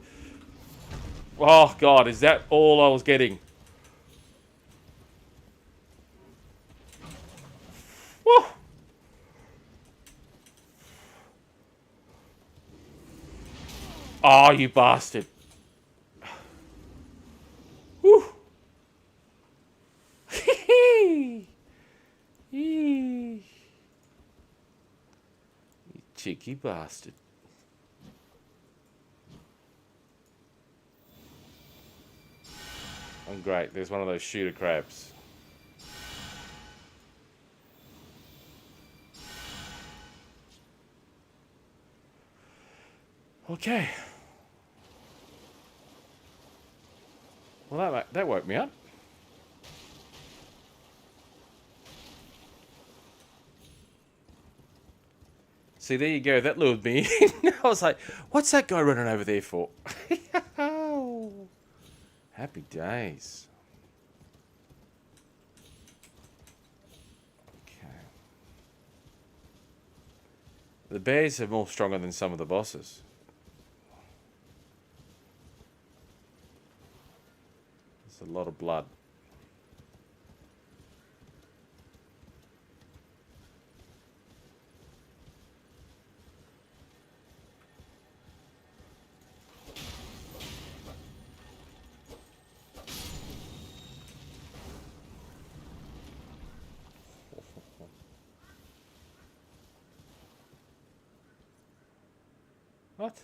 Oh, God, is that all I was getting? Woo! Oh, you bastard. Woo! You cheeky bastard. Oh, great. There's one of those shooter crabs. Okay. Well, that woke me up. See, there you go. That lured me in. I was like, what's that guy running over there for? Happy days. Okay. The bears are more stronger than some of the bosses. There's a lot of blood. What?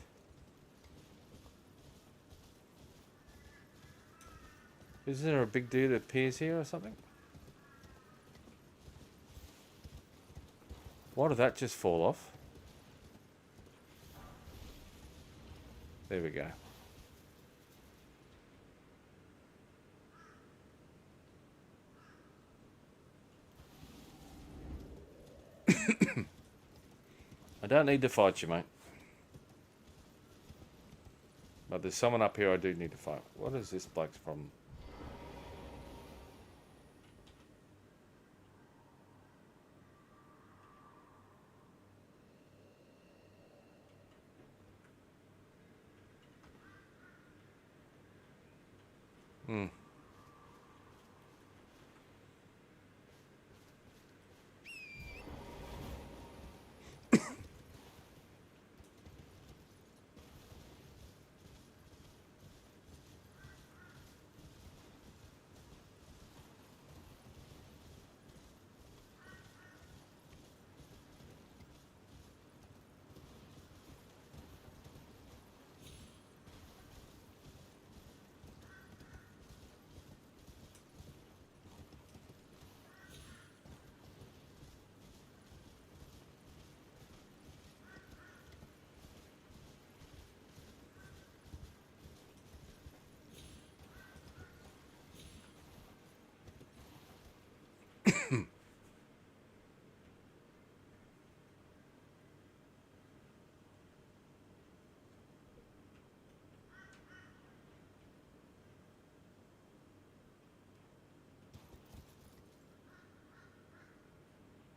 Is there a big dude that appears here or something? Why did that just fall off? There we go. don't need to fight you, mate. But there's someone up here I do need to fight. What is this bloke's problem? Hmm.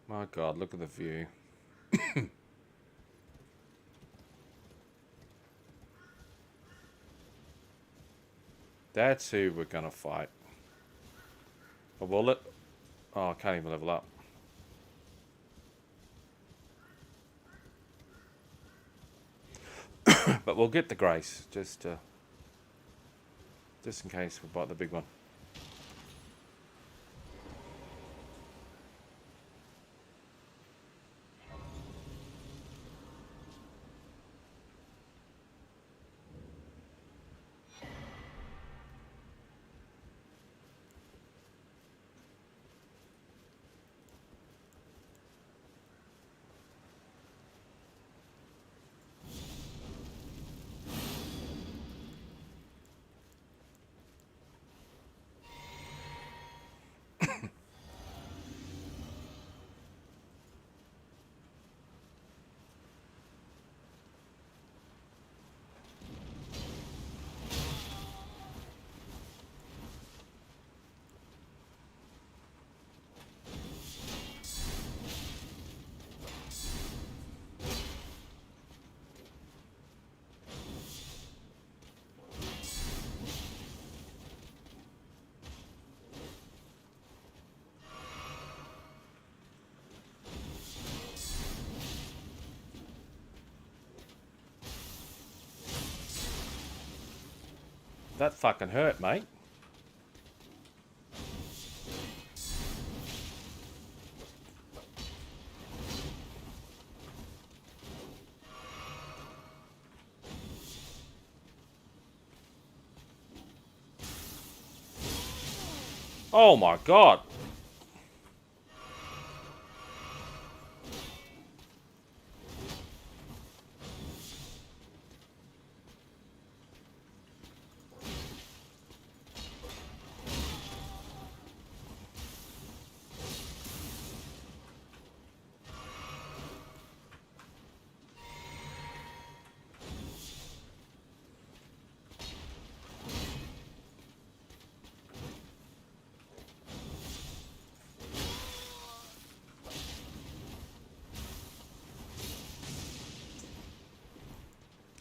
My God, look at the view. That's who we're gonna fight. A wallet? Oh, I can't even level up. But we'll get the grace, just in case we bite the big one. That fucking hurt, mate. Oh my God.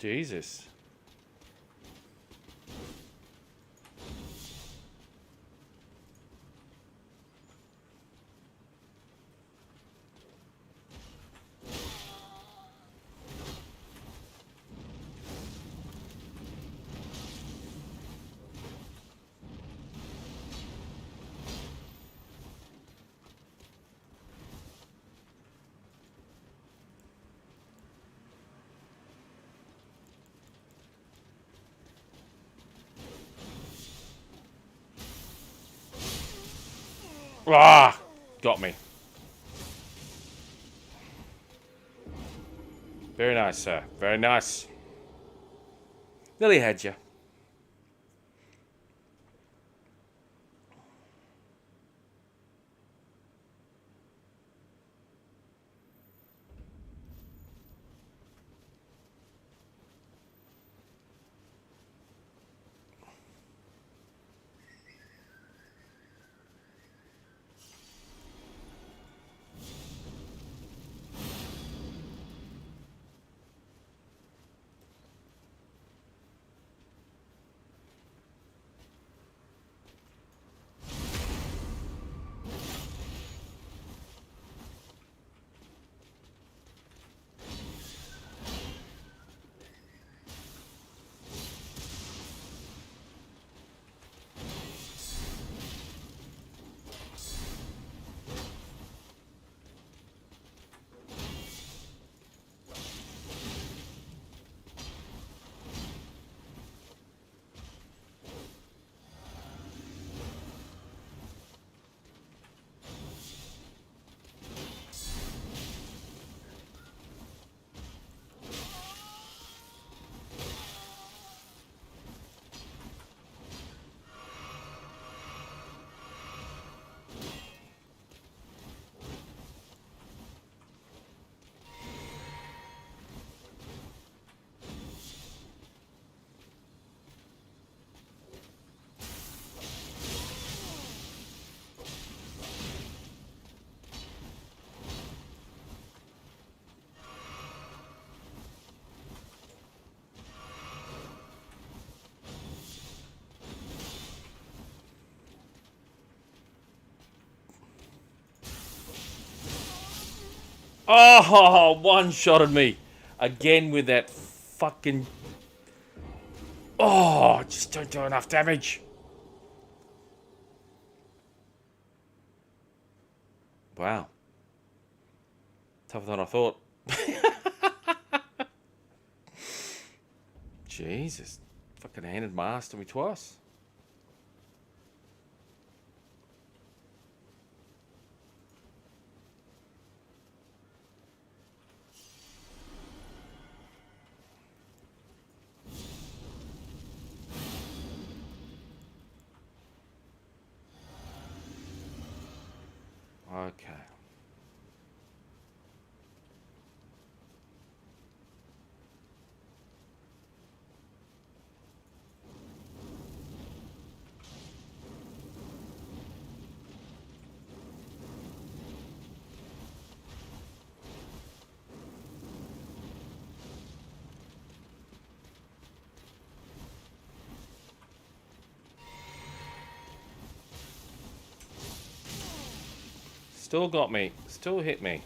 Jesus. Ah, got me. Very nice, sir. Very nice. Nearly had you. Oh, one-shotted me. Again with that fucking... Oh, just don't do enough damage. Wow. Tougher than I thought. Jesus. Fucking handed my ass to me twice. Okay. Still got me. Still hit me.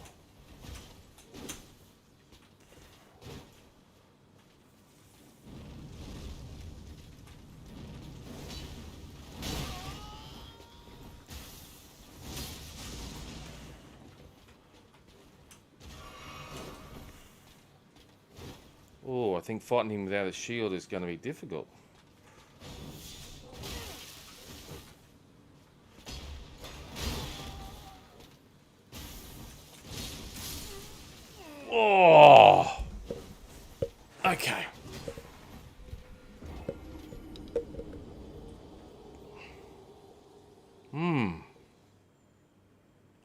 Oh, I think fighting him without a shield is going to be difficult. Oh! Okay.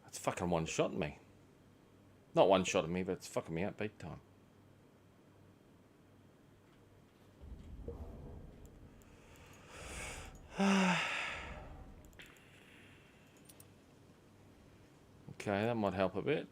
That's fucking one-shotting me. Not one-shotting me, but it's fucking me up big time. Okay, that might help a bit.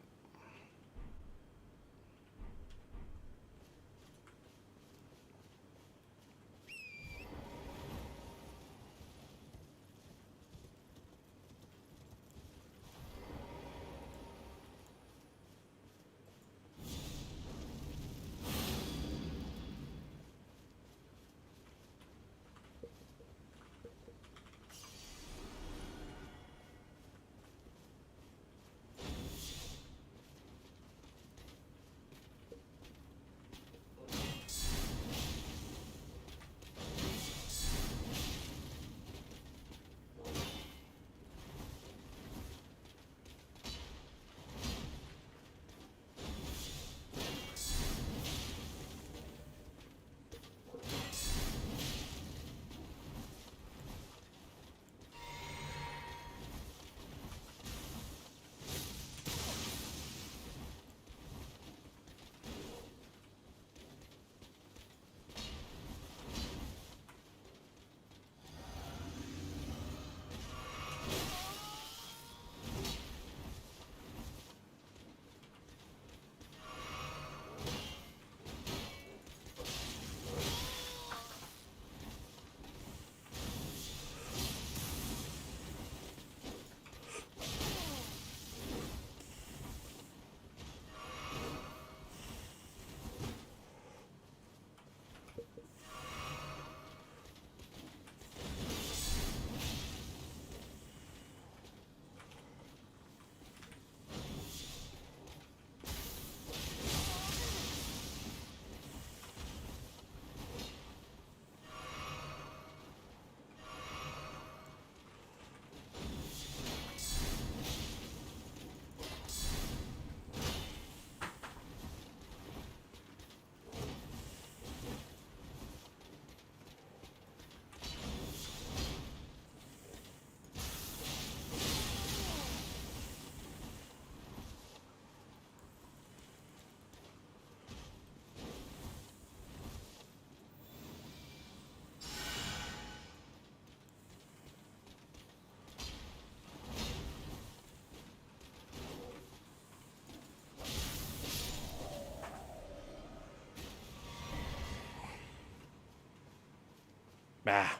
Ah.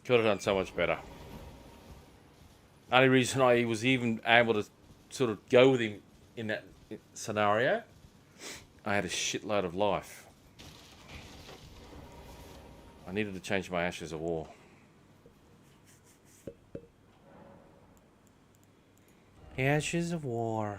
Could have done so much better. Only reason I was even able to sort of go with him in that scenario, I had a shitload of life. I needed to change my Ashes of War. Ashes of War.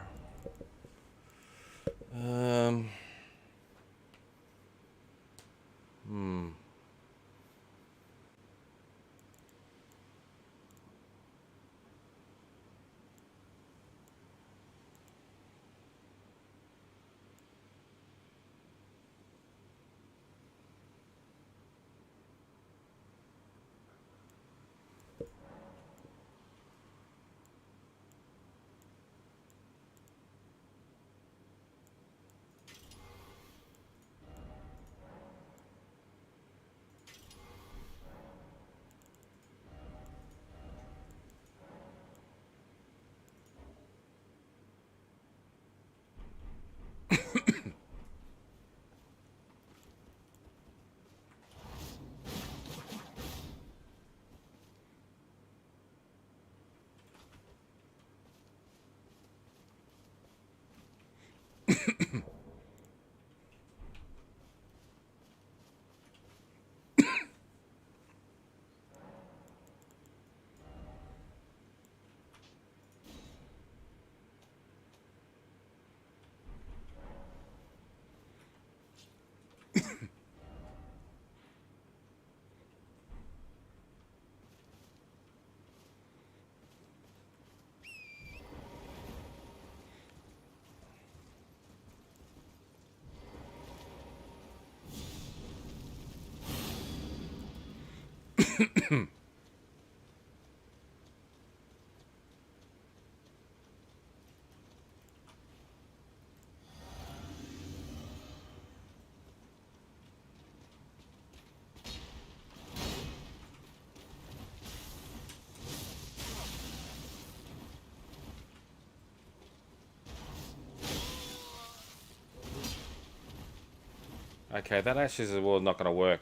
Okay, that Ashes of War is not going to work.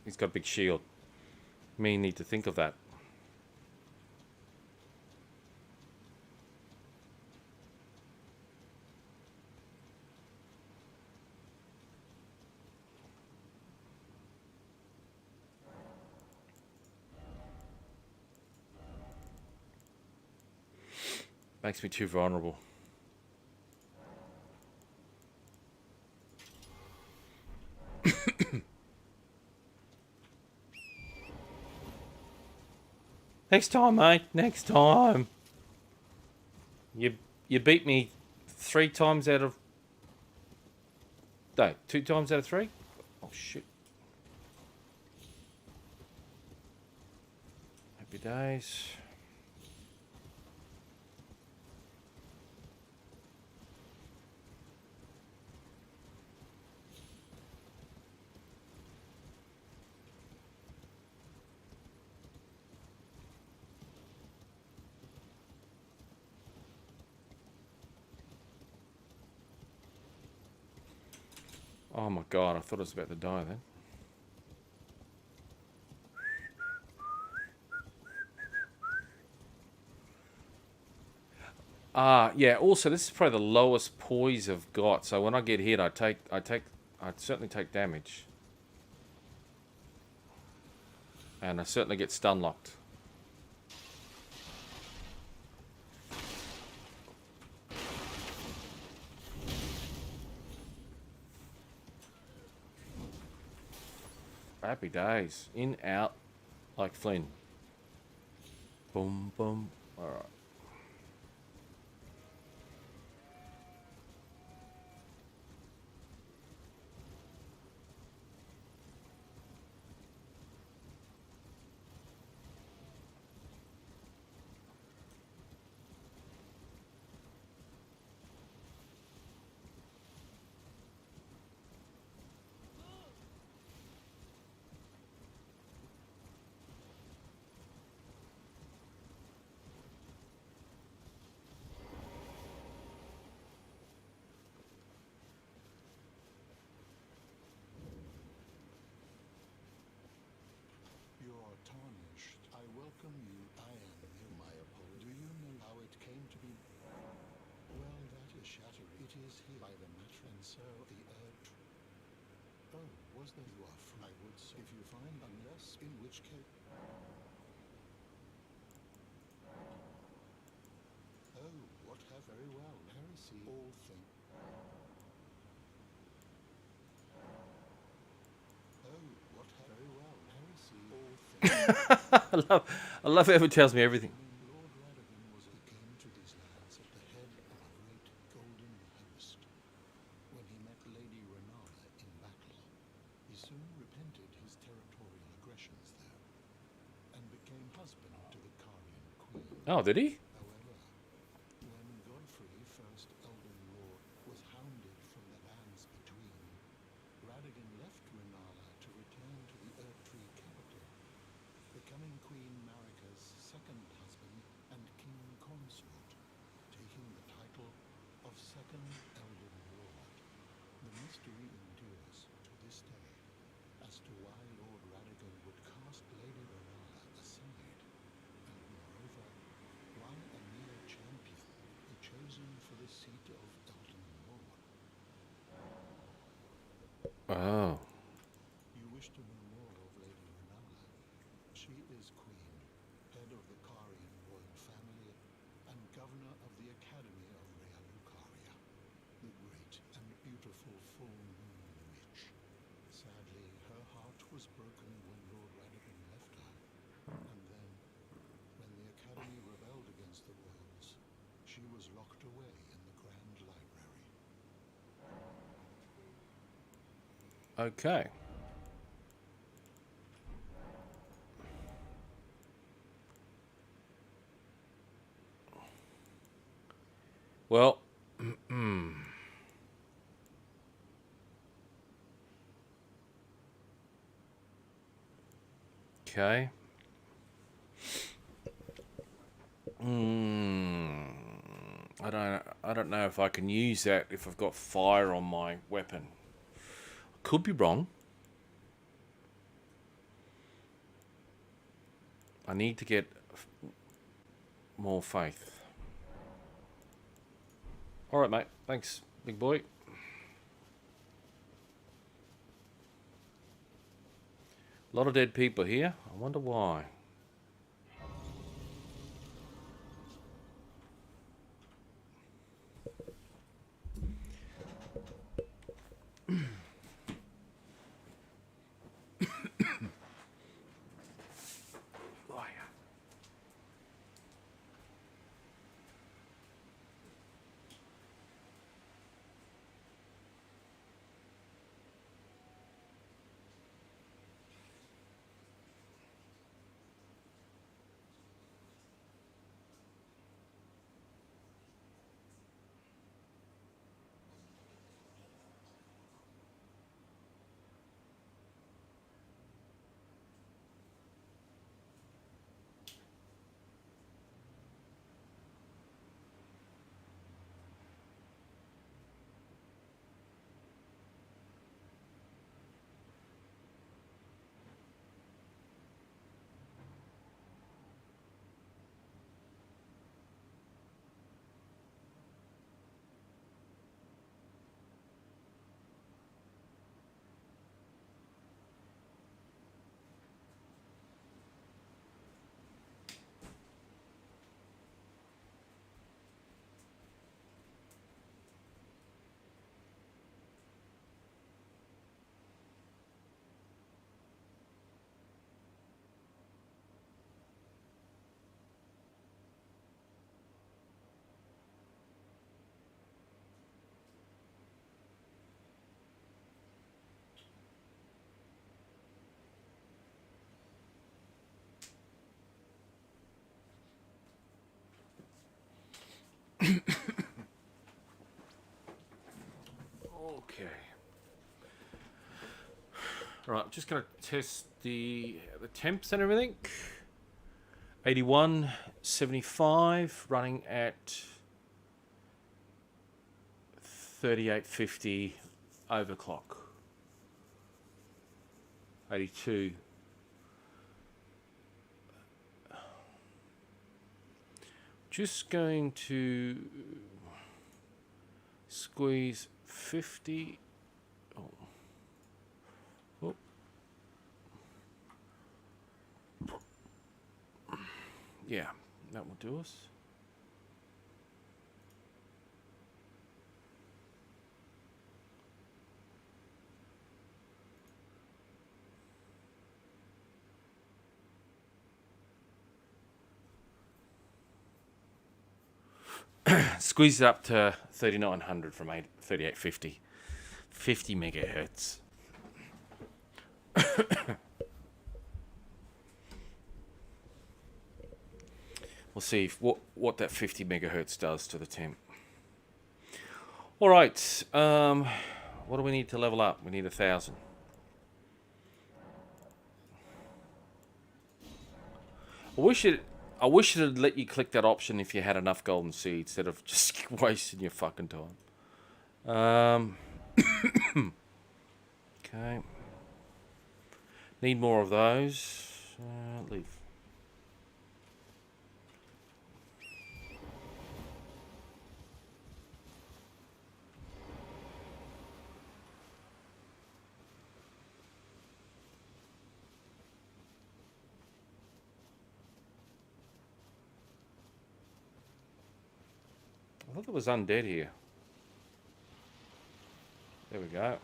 He's got a big shield. Me need to think of that. Makes me too vulnerable. Next time, mate. Next time. You beat me 3 times out of... No, 2 times out of 3? Oh, shit. Happy days. Oh my god, I thought I was about to die then. Yeah, also this is probably the lowest poise I've got, so when I get hit I certainly take damage. And I certainly get stun locked. Happy days. In, out, like Flynn. Boom, boom. Alright. You're tarnished. I welcome you. I am my apology. Do you know how it came to be? was here by the matter, and so the earth. Oh, was there? You are free. I would say if you find, unless in which case. Oh, what have very well. Heresy, all things. Oh, what have very well. Heresy, all things. I love how it tells me everything. Lord Radagon was he came to these lands at the head of a great golden host. When he met Lady Renala in battle, he soon repented his territorial aggressions there, and became husband to the Carian queen. Oh, did he? However, when Godfrey, first Elden Lord, was hounded from the lands between, Radagon left Renala to return to the Erdtree capital, becoming Queen Marika's second husband and king consort, taking the title of Second Elden Lord. The mystery endures to this day as to why Lord Radagon would cast Lady Renala aside, and moreover, why a mere champion be chosen for the seat of Elden Lord. Oh. You wish to know more of Lady Renala? She is queen, head of the Carian royal family, and governor of the Academy of Realucaria, the great and beautiful full moon witch. Sadly, her heart was broken when Lord Radagon left her, and then, when the Academy rebelled against the royals, she was locked away in the Grand Library. Okay. Well, okay. I don't know if I can use that if I've got fire on my weapon. Could be wrong. I need to get more faith. All right, mate. Thanks, big boy. A lot of dead people here. I wonder why. Okay. Right, I'm just going to test the temps and everything. 81.75, running at 3850 overclock. 82. Just going to Squeeze 50. Oh. Oh. Yeah, that will do us. Squeeze it up to 3900 from 3850. 50 megahertz. We'll see if, what that 50 megahertz does to the temp. All right. What do we need to level up? We need 1,000. I wish it had let you click that option if you had enough golden seeds instead of just wasting your fucking time. Okay. Need more of those. Leave. I thought there was undead here. There we go.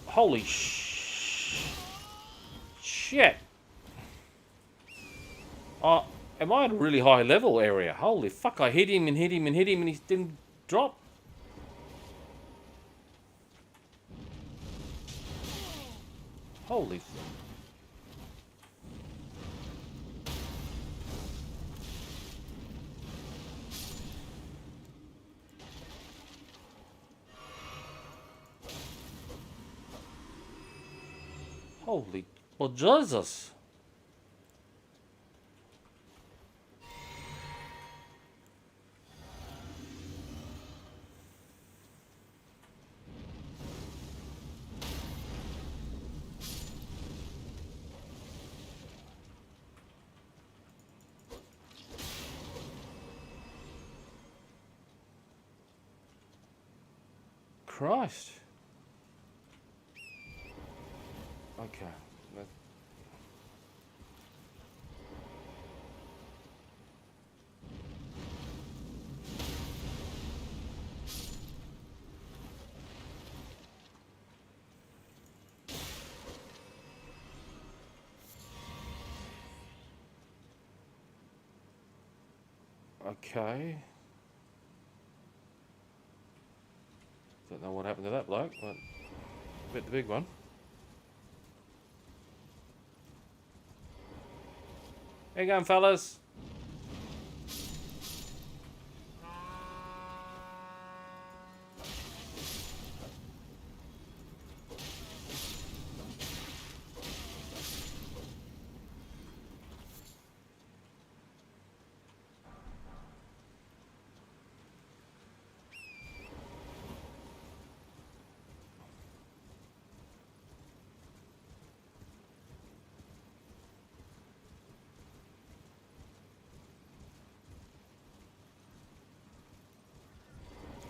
Holy shit. Oh, am I at a really high level area? Holy fuck, I hit him and hit him and hit him and he didn't drop. Holy Holy, well, Jesus. Christ. Okay. Okay. Don't know what happened to that bloke, but I bet the big one. How you going, fellas?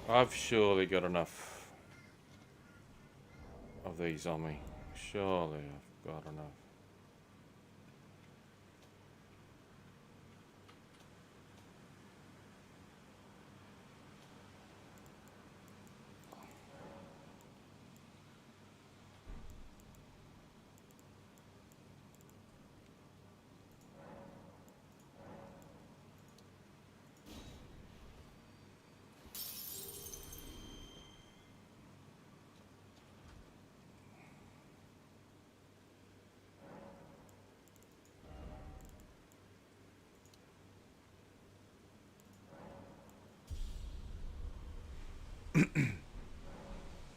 I've surely got enough of these on me. Surely I've got enough.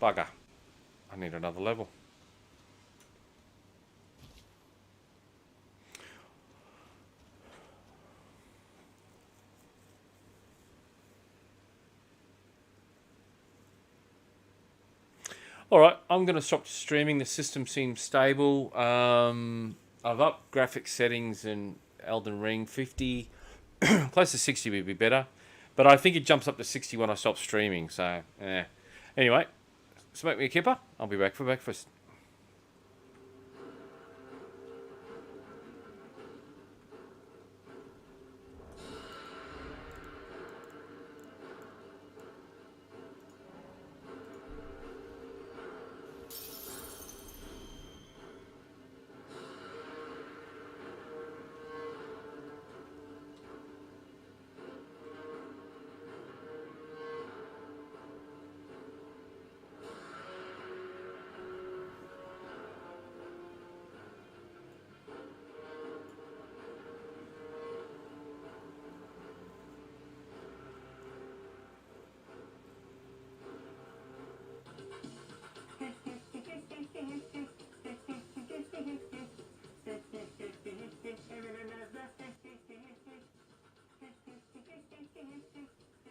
Bugger. I need another level. Alright, I'm going to stop streaming. The system seems stable. I've upped graphics settings in Elden Ring. 50 Close to 60 would be better. But I think it jumps up to 60 when I stop streaming. So, anyway, smoke me a kipper. I'll be back for breakfast.